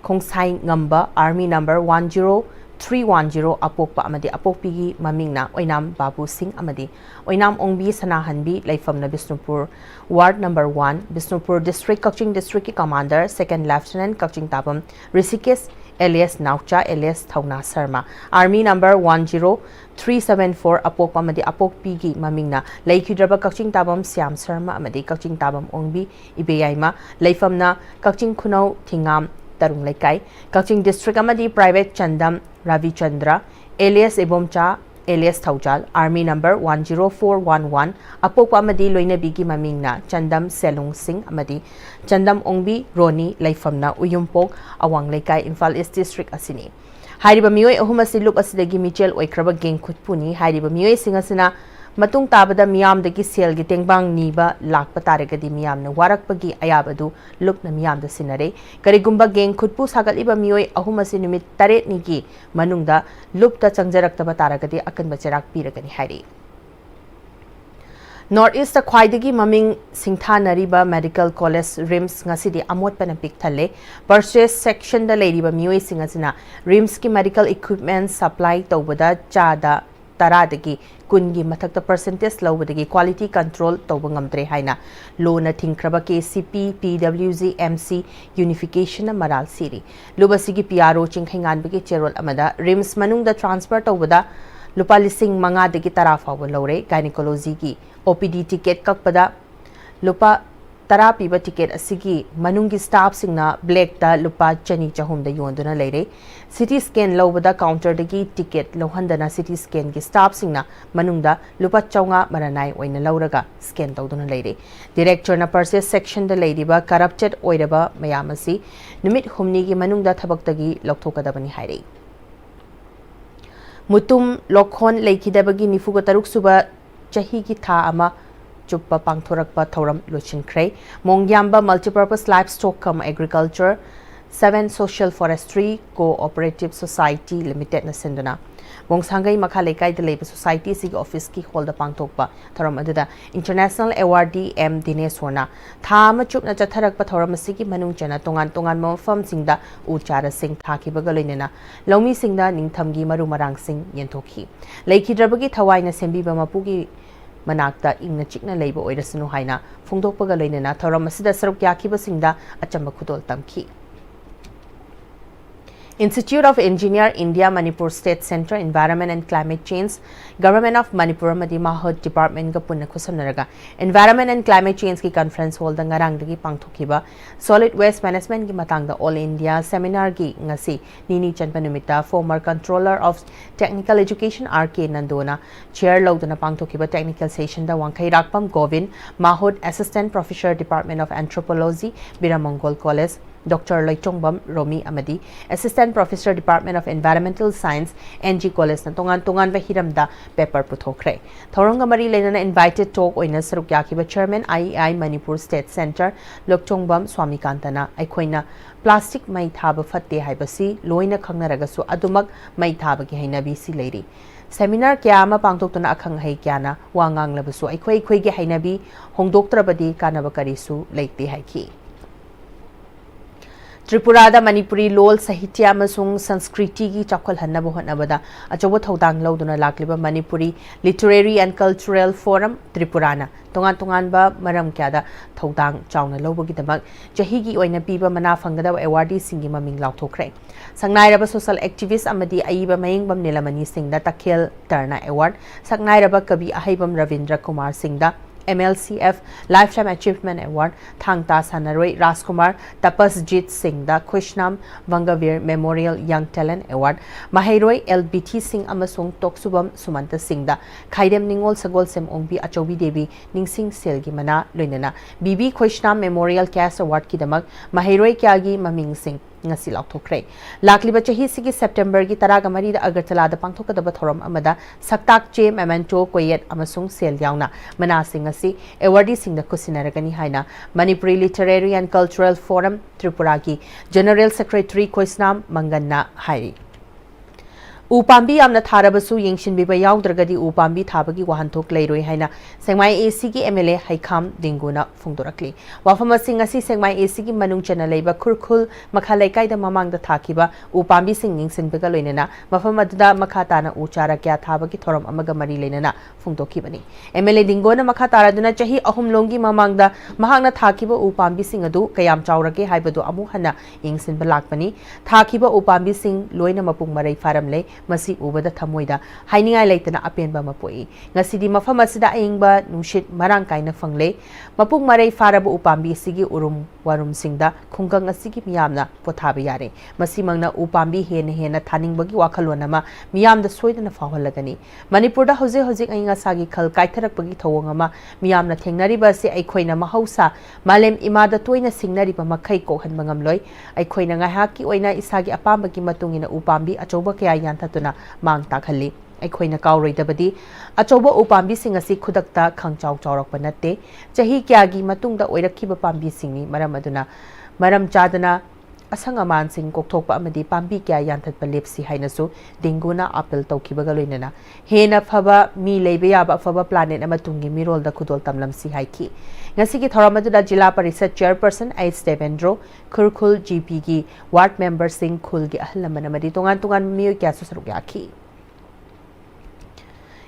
Khongsai ngamba army number 10310 apokpa amadi apokpigi mamingna oinam Babu Singh amadi oinam Ongbi Sanahanbi laifamna Bisnupur ward number 1 Bisnupur district Kaching district ki commander second lieutenant Kaching Tabam Rishikesh alias Naucha alias Thauna Sarma army number 10374 apokpa amadi apokpigi mamingna laikhidraba Kaching Tabam Siam Sarma amadi Kaching Tabam Ongbi ibeyaima laifamna Kaching Khunau Thingam Tarung Laikai, Kaching District Amadi Private Chandam Ravi Chandra, alias Ebomcha, alias Thaujal, Army number 10411, Apokwa Amadi Loina Bigi Mamingna, Chandam Selung Singh Amadi, Chandam Ongbi Roni Laifamna Uyumpok, Awang Laikai, Imphal East District Asini. Hairiba Miyoi Ahumasi Lup Asidagi Michel Oikraba Geng Kutpuni, Hairiba Miyoi Singasina, Matung tabada miyam dagi sel gi tengbang niba lakpa taragadi miyam na warakpagi ayabadu lup na miyam da sinare karigumba geng khutpu sagaliba miyoi ahumasi numit taret nigi manungda lup ta changjarakta taragadi akan bacharak piragani hari. North East the Khwaidagi Maming Singtha Nariba Medical College RIMS ngasidi amot panapik thale purchase section da ladiba miyoi singasina RIMS ki medical equipment supply tawbada chada taradagi kungi mathakta percentage lawbadagi quality control tawbangamdre haina lona thingkraba KCP PWG MC unification na maral siri lubasigi PRO chingkhinganbagi cherol amada RIMS manungda transfer tawbada lupa lising manga dagi tarafaw lawre gynecology gi OPD ticket kakpada lupa tara piba ticket asigi manungi staff singna black da lupa chani chahum da yonduna leire city scan lobada counter dagi ticket lohandana city scan gi staff singna manungda lupa chawnga maranai oina lauraga scan tawduna leire director na purchase section da leidiba corrupted oiraba mayamasi numit humni gi manungda thabak dagi loktokadabani haire mutum lokhon leikidabagi nifuga taruk suba chahi gi tha ama Chuppa Pangthorakpa Thoram Luchinkre, Mongyamba Multipurpose Livestock Cum Agriculture, 7 Social Forestry Cooperative Society Limited na Sinduna. Mongsangai Makhalekai de Labor Society Sig Office ki holda Pangthokpa Thoram Adida International Awardee M Dineswarna. Thama Chup na Chatharakpa Thoram Sigi Manung Chana Tongan Mofam Singda Uchara Singh Thaki Bagalinena, Lomi Singda Ningthamgi Marumarang Singh Yentoki. Laki Drabagi Thawai na Sembi Bamapugi Manakta ingna chikna leiba oirasunu haina phongdokpaga loinena thoram asida saruk yakiba singda achamba khudol tamki. Institute of Engineer India Manipur State Center Environment and Climate Change Government of Manipur Madi Mahud Department ga punna khusamnaraga Environment and Climate Change ki conference hall da ngarang dagi pangthokiba Solid Waste Management ki matangda All India Seminar gi ngasi nini chanpanumita former Controller of Technical Education RK Nandona Chair lawduna pangthokiba technical session da Wangkai Rakpam Govind Mahud Assistant Professor Department of Anthropology Biramongol College Dr. Loitongbam Romi Amadi, Assistant Professor Department of Environmental Science, NG College na tungan ba hiramda paper puthokre. Thorong mari lenana invited talk oina saruk yakiba Chairman IEI Manipur State Center Loktongbam Swami Kantana aikoina plastic mai thaba fatte haibasi loina khangnaragasu adumak mai thaba gi hainabi si leiri. Seminar kya ama pangtoktuna akhang hai kyana wangang labasu aikoi gi hainabi hongdoktrabadi kanaba karisu leite haiki. Tripura da Manipuri lol sahitya amasung sanskriti gi chakhwal hannaba hotnabada achobo thodang lawduna lakliba Manipuri Literary and Cultural Forum Tripurana tongan ba maram kyada thodang chawna lawbagi damak jahi gi oina piba mana phangada awardee singi maming lawthokre sangnai social activist amadi aiba mayingbam Nilamani Singda takhel Tarna Award sangnai kabi ahaibam Ravindra Kumar Singda MLCF Lifetime Achievement Award Thangta Sanaroi Raskumar Tapasjit Singh da Krishnam Vangavir Memorial Young Talent Award Mahairoi LBT Singh amasung Toksubam Sumanta Singh da Khaidem Ningol Sagol Sem Ongbi Achobi Devi Ningsing Selgi Mana Loinana BB Krishnam Memorial Cast Award ki damak Mahairoi Kyagi Maming Singh ngasi lauthokre lakliba chahi sigi September gi taraga mari da Agartala da pangthokadaba thoram amada saktak che memento koyet amasung sel yauna mana sing asi awardee sing da kusinaragani haina Manipuri Literary and Cultural Forum Tripura gi General Secretary Koisnam Manganna hairi Upambi amna tharabasu yengshin biba yaudragadi upambi thabagi wahanthok leiroi haina Sengmai AC gi MLA Haikam Dinguna Fungdorakli wafama sing asi Sengmai AC gi manung chana leiba Kurkhul makhalai kaida mamang da thakiba upambi sing yengshin biga loinana mafam aduda makhatana uchara kya thabagi thoram amaga mari leinana fungdokibani MLA Dingona makhatara duna chahi ahum longi mamang da mahangna thakiba upambi sing adu kayam chaurage haibadu amu hana yengshin balakpani thakiba upambi sing loina mapung marai faramle masi ubada thamoida hainingai leitana apenba mapoi ngasidi mafam asida aingba nushit marang kaina fangle mapung marai faraba upambi sigi urum warum singda khunggang asigi miyamna pothaba yare masi mangna upambi hena thaningbagi wakhalona ma miyamda soidana fawhalagani Manipur da hoje ainga sagi khal kaitharakpagi thawong ama miyamna thengnari ba se aikhoina mahausa malem imada toina singnari ba makhai ko hanba ngamloi aikhoina ngahaki oina isagi apambagi matungina upambi achoba kya yanta tuna mang takhalli aikhoina kauroi achoba upambi sing asi khudakta khangchau chaurak panate chahi kyagi matungda oirakhiba pambi singni maram aduna maram chadana asangaman sing kokthokpa amadi pambi kya yanthat palepsi hainasu Dinguna apel tawkibaga loinana hena phaba mi leibe yaba phaba planet amatungi mirol da khudol tamlamsi haiki ngasigi thoramaduna jila parishad chairperson H Devendro Kurkhul GP gi ward member sing khul gi ahlamana madi tongan mi kya su saruk yaki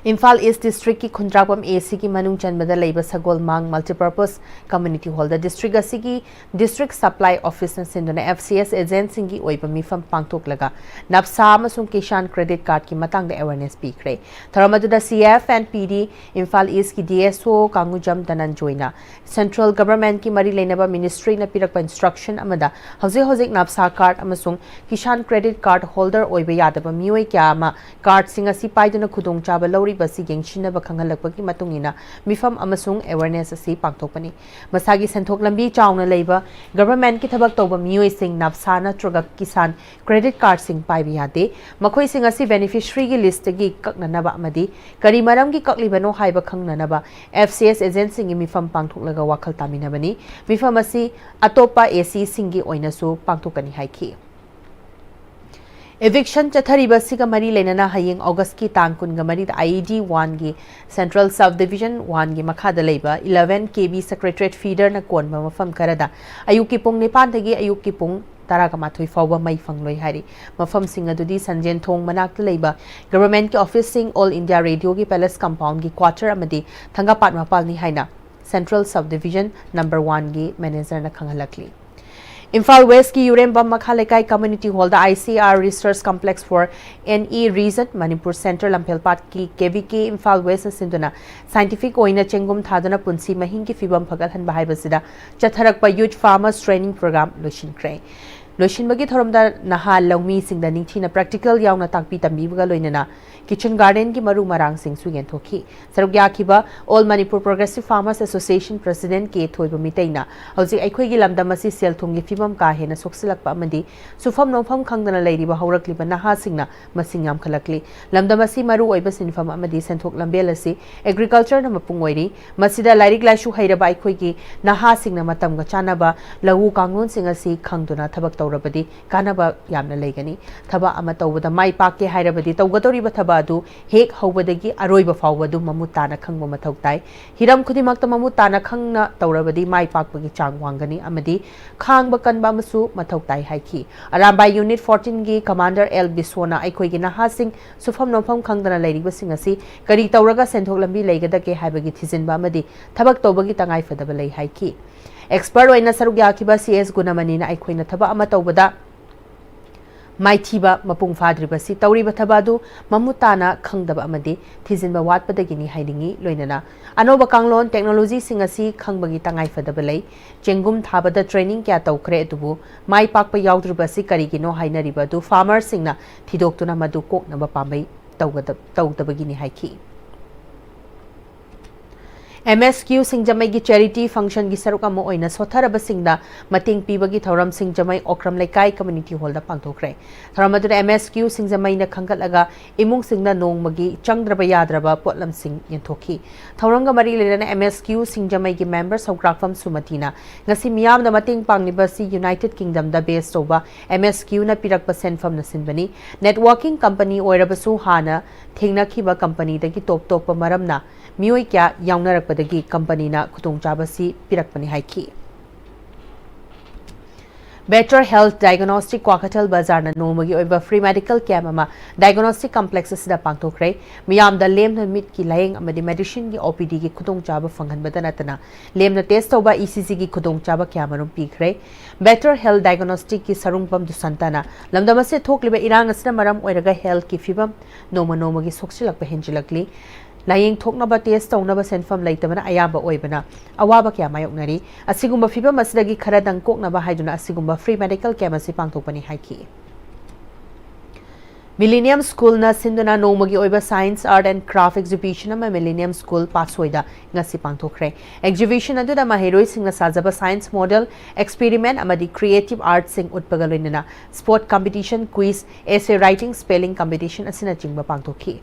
Imphal East District ki Khundrapam AC ki manung chanbada leiba Sagol Mang Multipurpose Community Hall da district asigi District Supply Office na sinduna FCS agency gi oiba mifam pangtok laga napsa amasung Kishan Credit Card ki matang da awareness pikre tharamaduna CF and PD Imphal East ki DSO Kangujam Dananjoina Central Government ki mari leinaba Ministry na pirakpa instruction amada hoje napsa card amasung Kishan Credit Card holder oiba yadaba mioi kya ama card singa si paiduna khudong chaba lori basi gengshinaba khangalakpagi matungina mifam amasung awareness asi pangthokpani masagi senthok lambi chauna leiba government ki thabak toba mioi sing napsana truga kisan credit card sing paibi yade makhoi sing asi beneficiary gi list gi kaknanaba amadi kari maram gi kaklibano haiba khangnanaba FCS agency gi mifam pangthoklaga wakhal taminabani mifam asi atopa AC singi oinasu pangthokani haiki Eviction chathariba siga mari lenana hayeng August ki tangkun ga mari IED 1 gi Central South Division 1 gi makhada leiba 11 KB Secretariat Feeder na konba mafam karada ayuki pung nipan dagi ayuki pung taraga mathoi fawba mai fangloi hari mafam singa dudi sanjen thong manak leiba government ki office sing All India Radio gi Palace Compound gi quarter amadi thangapat mapal ni haina Central South Division number 1 gi manager na khangalakli Imphal West ki Urembam Makhalekai Community Hall da ICR Research Complex for NE Reason Manipur Center Lampelpat ki KVK Imphal West sinduna scientific oina chengum thadana punsi mahing ki fibam phagal han bahai basida chatharakpa youth farmers training program loishin krai loishin bagi thoramda naha lawmi singda ningthina practical yauna takpi tambi baga loinana kitchen garden ki maru marang sing su gen thoki sarugya khiba All Manipur Progressive Farmers Association President ke thoiba miteina hauji aikhoi gi lamda masi sel thung gi fibam ka hena soksilakpa amadi sufam nofam khangdana leiriba haurakliba naha singna masing yam khalakli lamda masi maru oiba sinfam amadi senthok lambel asi agriculture na mapung oiri masida lairik laishu hairaba aikhoi gi naha singna matam ga chanaba lahu kangun sing asi khangduna thabak tawrabadi kanaba yamna leigani thaba ama tawbada mai pakke hairabadi tawgadori ba thaba adu hek hobadagi aroiba fawadu mamutana khangba mathau tai hiram khudimakta mamutana khangna tawrabadi mai pakpagi chang wangani amadi khangba kanba masu mathau tai haiki aramba unit 14 gi commander L Biswona aikhoi gi naha sing sufam nofam khangdana leiriba sing asi kari tawraga senthok lambi leigadake haibagi thijinba amadi thabak tawbagi tangai fadaba lei haiki expert oina saruk yakiba CS Gunamani na aikhoina thaba ama tawbada maithiba mapung fadriba si tawriba thabadu mamutana khangdaba amadi thijinba watpadagini haidingi loinana anoba kanglon technology singasi khangbagi tangai fadaba lei chengum thabada training kya tawkre dubu mai pakpa yaudriba si karigino hainariba du farmer singna thidoktuna madu koknaba pambai tawdabagini haiki MSQ Singjamai gi charity function gi saruk ama oina sotharaba singda mating pibagi thoram Singjamai Okram Laikai community hall da pangthokre thoram adu MSQ Singjamai na khangkatlaga imung singna nongmagi changdraba yadraba potlam sing yenthoki thoranga mari lena MSQ Singjamai gi members hokrakfam sumatina ngasi miyam na mating pangliba si United Kingdom da base toba MSQ na pirakpa senfam na sinbani networking company oirabasu hana thengnakhiba company dagi top maramna मियोई क्या याउनरकपदगी company ना खुतोंगचाबसी पिरकपनि हाइकी better health diagnostic क्वाकटल बाजार ना नोमगी ओइबा free medical camp अमा diagnostic complex सिदा पांगथोखरे मियामदा Lemna मिट की lying अमदि medicine की OPD की खुतोंगचाबा फंगहनबदा नतना लेमना टेस्ट तौबा ईसीजी की खुतोंगचाबा क्यामरुम पीखरे बेटर हेल्थ डायग्नोस्टिक की सरुंगपम दुसंताना लमदमसे थोकलिबा इरांग असना मरम ओइरगा हेल्थ की फिबम नोमगी सोक्सिलकपा हेंजिलकली लायंग थोकनबा टेस्ट तौनबा सेनफम लैतबना अयाबा ओइबना अवाबा क्या मायोकनरी असिगुम्बा फिबम असदगी खरा दंकोकनबा हाइदुना असिगुम्बा फ्री मेडिकल कैम्प असि पांगथोकपनि हाइकी मिलेनियम स्कूल ना सिंदुना नोमगी ओइबा science art and craft exhibition अमा मिलेनियम स्कूल पासोइदा ngasi पांगथोखरे एग्जिबिशन अदुदा माहेरोइ सिंगना साजबा साइंस मॉडल एक्सपेरिमेंट अमदि क्रिएटिव आर्ट सिंग उत्पगा लोइनना sport competition quiz essay writing spelling competition असना चिंगबा पांगथोखी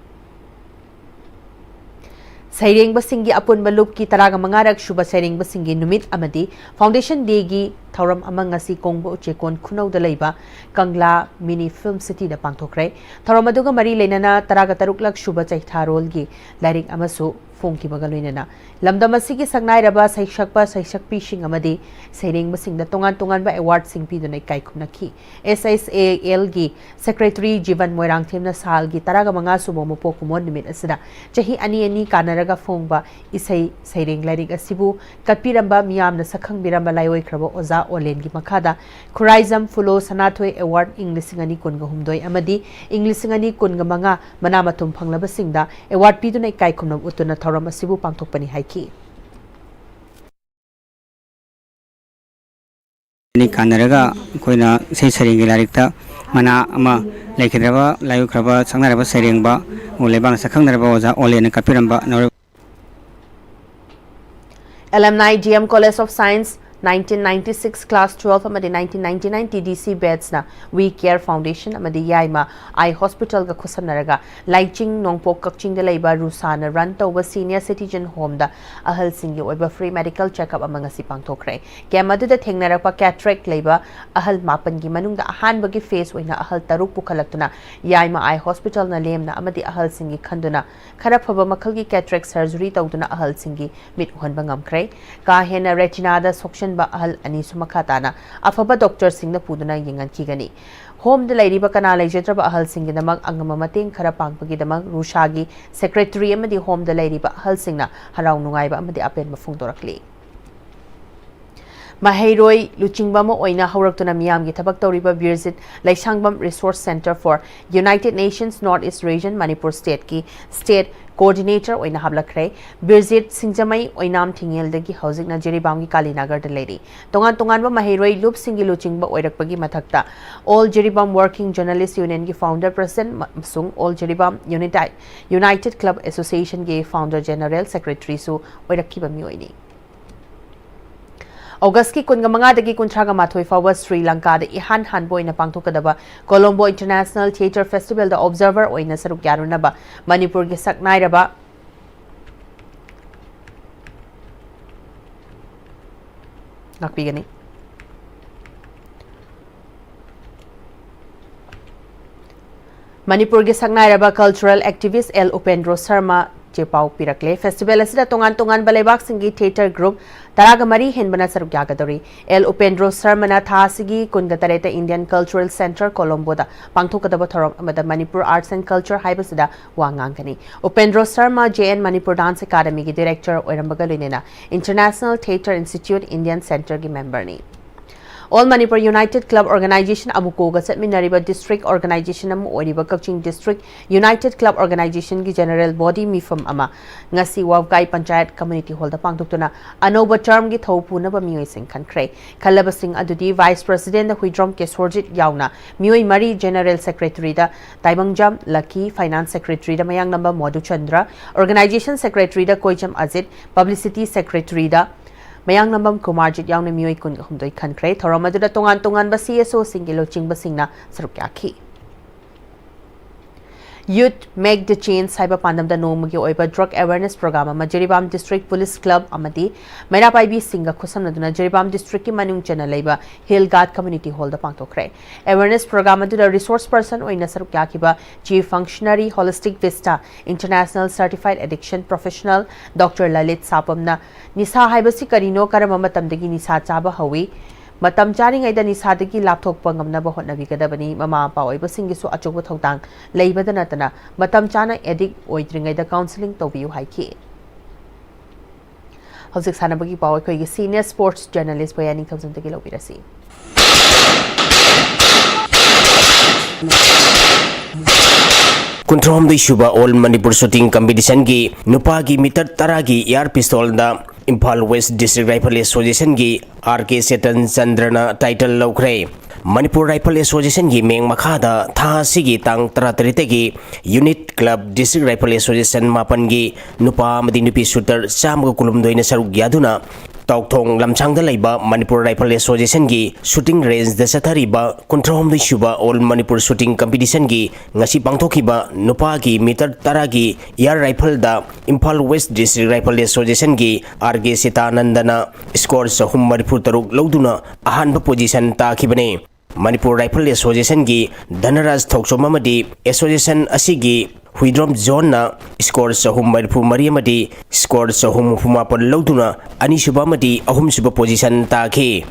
सैरेंग बसिंगी अपुन बलुप की तराग मंगारक शुभ सैरेंग बसिंगी नुमित अमदी फाउंडेशन डे की थौरम अमंगसी कोंगबो उचेकोन खुनौदा लैबा कंगला मिनी फिल्म सिटी दा पांगथोखरे थौरम अदुगा मरी लेनना तराग तरुकलक शुभ चैथारोल की लाइरिक अमसु फोंकी बगलोइनना लमदमसी की संगनाइरबा सैक्षकपा सैक्षकपी सिंग अमदी सैरेंग बसिंग तोंगान तोंगान बा अवार्ड सिंग पीदुनै काइखुनखी SSAL की सेक्रेटरी जीवन मोइरांगथेमना साल की तराग मंगा सुबो मपोकुमोन निमित असदा चही अनि अनि कानरगा फोंगबा इसै सैरेंग लाइरिक असिबु कटपीरंबा मियामना सखंगबिरंबा लाइओइख्रबो ओजा ओलेन की मखादा खुराइजम फुलो सनाथोय अवार्ड इंग्लिशिंग अनि कुनगा हुमदोय अमदी इंग्लिशिंग अनि कुनगा मंगा मनामथुम फंगलबा सिंगदा अवार्ड पीदुनै काइखुमनम उतुना थौरम असिबु पांगथोकपनि हाइकी नि कानरगा कोइना से सरेंग लारिकता मना अमा लेखिद्रबा लायुख्रबा संगनारबा सरेंगबा ओलेबांग सखंगनारबा ओजा ओलेन कपिरंबा Alumni GM College of Science 1996 Class 12 amadi 1999 TDC beds na We Care Foundation amadi yaima I Hospital ga khusamnaraga Laiching Nongpok Kakching de laiba Rusana run tawba Senior Citizen Home da ahal singi oiba free medical checkup amanga si pangthokre kemadu da thengnarapa cataract laiba ahal mapan gi manung da ahan bagi face oina ahal taruk pukhalaktuna yaima I Hospital na lemna amadi ahal singi khanduna khara phaba makhal gi cataract surgery tawduna ahal singi mit uhonba ngamkre ka hena retina da sokshan ba ahal ani sumakhatana afaba doctor singna puduna yengan kigani home de lairi ba kana laijetraba ahal singi damak angama mateng khara pangpagi damak rushagi secretary amadi home de lairi ba ahal singna harau nungai ba amadi apen ba phungdorakli Mahairoi Luchingbama Oina Haurakuna Miyamgi Tabak Toriba Birzit Laishangbam Resource Center for United Nations Northeast Region Manipur State ki State Coordinator Oina Hablakre Birzit Singjamai Oinam Tingel Degi Housing Najeri Bangi Kalinagar the lady Tongan Tonganba Mahairoi Loop Singi Luchingba Oirakpagi Matakta All Jeribam Working Journalist Union ki Founder President Sung All Jeribam United Club Association ki Founder General Secretary Su Oirakiba Mioini August ki kunga manga dagi kunchaga mathoi fawa Sri Lanka da ihan hanbo ina pangthokadaba Colombo International Theatre Festival da observer oina saruk yarunaba Manipur gi saknairaba nakpigani Manipur gi saknairaba cultural activist L Upendro Sharma Chepau Pirakle Festival asida tongan tongan balebak singi theater group Taragamari henbana saruk yagadori L Upendro Sarmana Thasigi Kungatareta Indian Cultural Center Colombo da pangthokadaba thorom amada Manipur Arts and Culture haibasida wangangani Upendro Sarma JN Manipur Dance Academy gi director oirambaga loinena International Theatre Institute Indian Center gi member ni All Manipur United Club Organization Amukoga Setminariba District Organization Oriba Kaching District United Club Organization ki General Body Mifam Ama Ngasi Wavgai Panchayat Community Hall da Pangtuktuna Anoba term gi Thopuna ba Mioi Sing Kankre Kalaba Sing Adudi Vice President Huidrom Kesorjit Yauna Mioi Mari General Secretary da Taibangjam Lucky Finance Secretary da Mayang number Modu Chandra Organization Secretary da Koijam Azit Publicity Secretary da Mayang Nambam Kumarjit Yauna Mioi Kun Humdoi Kankre Thoromadura Tongan Tongan ba CSO Singilo Ching Basingna Sarukyaki Youth Make the Change Cyber Pandam da Nomagi Oiba Drug Awareness Program Jeribam District Police Club Amadi Mairapai Singa Kusamnaduna Jeribam District ki Manung Chana Leba Hill Guard Community Hall da Pangtokre Awareness Program da Resource Person Oina Sarukyakiba Chief Functionary Holistic Vista International Certified Addiction Professional Dr. Lalit Sapamna Nisa Haibasi Karino Karamamatamdagi Nisa Chaba Hawi Matam charing ay nisa dagi laptop pangamna bahot na bigada mama pa oy basing so achog thongtang leiba na tana matam chana edik oidring ay counseling to biu haiki Hosik sana bagi pa oy ko senior sports journalist bayani thomson tagi lo birasi Kuntrom di Shuba All Manipur Shooting Competition gi Nupa gi meter taragi air pistol da Impal West District Rifle Association gi RK Setan Chandrana title laukre Manipur Rifle Association gi meng makhada tha sigi tang taratarite gi Unit Club District Rifle Association mapan gi Nupa madi nupi shooter samga kulum doina saruk yaduna Tauktong lamchang da laiba Manipur Rifle Association gi shooting range da sathariba Kuntrom di Shuba All Manipur Shooting Competition gi ngasi pangthokiba nupa gi meter taragi air rifle da Impal West District Rifle Association gi RK Sitanandana score sahum Manipur taruk lauduna ahanba position ta khibane Manipur Rifle Association gi Dhanaraj Thokchomamadi Association asigi Huidrom Zone na score sahum Manipur Mariamadi score sahum Humapon lauduna ani subamadi ahum suba position ta khi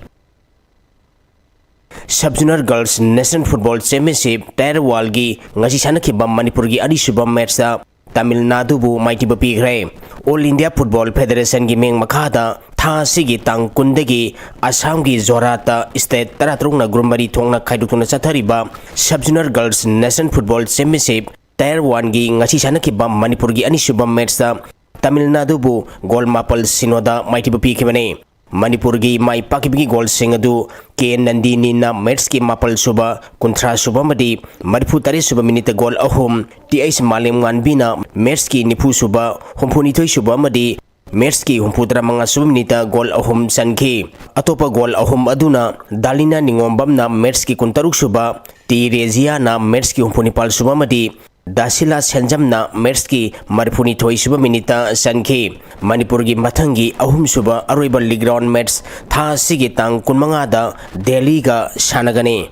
Sub-Junior Girls National Football Championship Tier Wall gi ngasi sanakhiba Manipur gi ani suba match da Tamil Nadu bu maiti ba pigre All India Football Federation gi meng makhada tha sigi tang kundagi Assam gi Zorata State taratrung na grumbari thongna khaidutuna chathariba Sub-Junior Girls National Football Championship Tier 1 gi ngasi sanakhiba Manipur gi ani suba match da Tamil Nadu bu goal mapal sinoda maiti ba pikibane Manipur gi mai pakibigi goal singadu ke Nandini na match ki mapal suba kontra suba madi Manipur tari suba minute goal ahum TS Malim Nganbina match ki nipu suba humpuni thoi suba madi match ki humpudra mga suba minute goal ahum sanki atopa goal ahum aduna Dalina Ningombam na match ki kuntaruk suba T Rezia na match ki humpuni pal suba madi Dasila Sanjam na match ki Maripuni thoi suba minita sanki Manipur gi mathangi ahum suba aroiba league round match tha sigi tang kunmanga da Delhi ga sanagani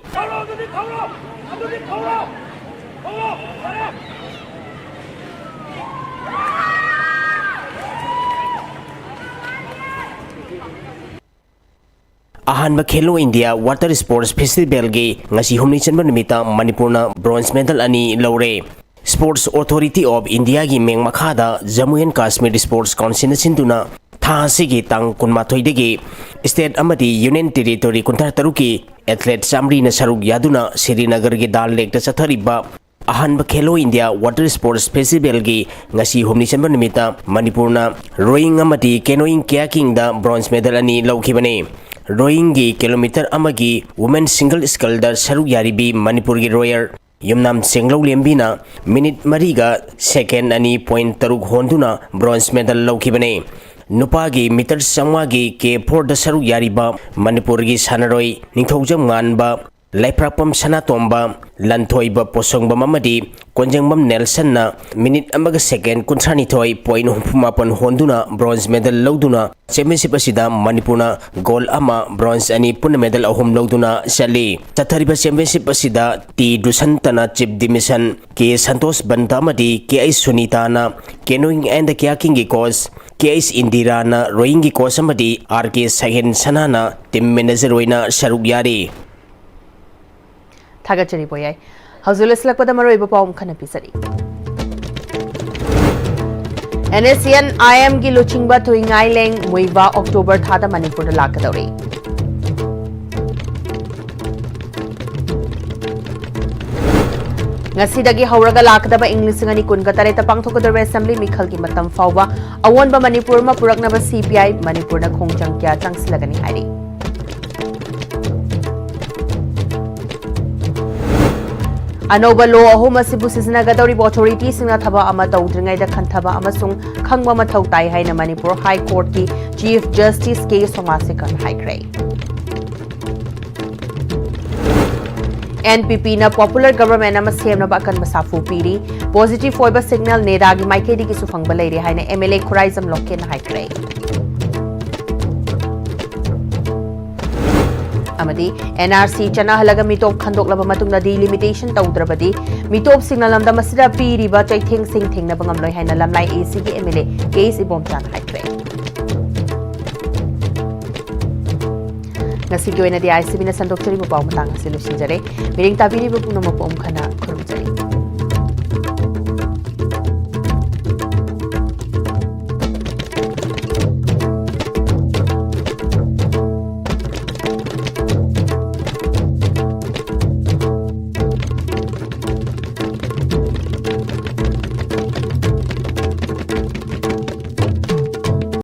Ahanba Khelo India Water Sports Festival gi ngasi humni chanba nimita Manipur na bronze medal ani laure Sports Authority of India gi meng makhada Jammu and Kashmir Sports Council sinduna tha sigi tang kunmathoi degi state amadi union territory kuntar taruki athlete samri na saruk yaduna Srinagar gi Dal Lake ta chathariba Ahanba Khelo India Water Sports Festival gi ngasi humni chanba nimita Manipur na rowing amadi canoeing kayaking da bronze medal ani laukibane Rowing gi kilometer amagi women single scull da saruk yaribi Manipur gi royer Yumnam Senglo Lembina minute mariga second ani point taruk honduna bronze medal laukibane Nupagi meter samwagi ke for da saruk yariba Manipur gi sanaroi ningthoujam nganba Laiprapam Sanatomba Lantoiba Posongba Mamadi Konjangbam Nelson na minute amaga second kuntrani thoi point humapon honduna bronze medal lauduna championship asida Manipurna gold ama bronze ani pun medal ahum lauduna sali chathariba championship asida T Dusantana chief dimission ke Santos Bantamadi ke Sunita na canoeing and kayaking gi course KS Indira na rowing gi course amadi RK Sahin Sanana team manager oina saruk yari Thagachari boyai Hazulis lakpada maroi bapawm khana pisari NSCN IM gi luchingba thuingai leng muiwa October thada Manipur lakadori Ngasidagi hauraga lakadaba Inglising ani kun katareta pangthokadaba assembly mikhal ki matam fawba awonba Manipur ma puraknaba CPI Manipur na khongchang kya changsilagani hairi Anoba law ahum asibu siznagadori authority singna thaba ama tawdringai da khanthaba amasung khangba mathau tai haina Manipur High Court ki Chief Justice K Somasekan haikrai NPP na popular government na masem na bakan masafu piri positive foiba signal ne ragi maikedi ki sufang balai re haina MLA Khuraizam Lokke na haikrai amadi NRC chana halaga mitop khandok laba matung na delimitation tawdrabadi mitop signal lamda masida piri ba chaitheng sing thing na bangam loi haina lamlai AC ki MLA case ibom chan haikrai ngasi ki oina di ICB na sandok chari mo paw matang asilu sinjare miring tabiri bu puno mo pom khana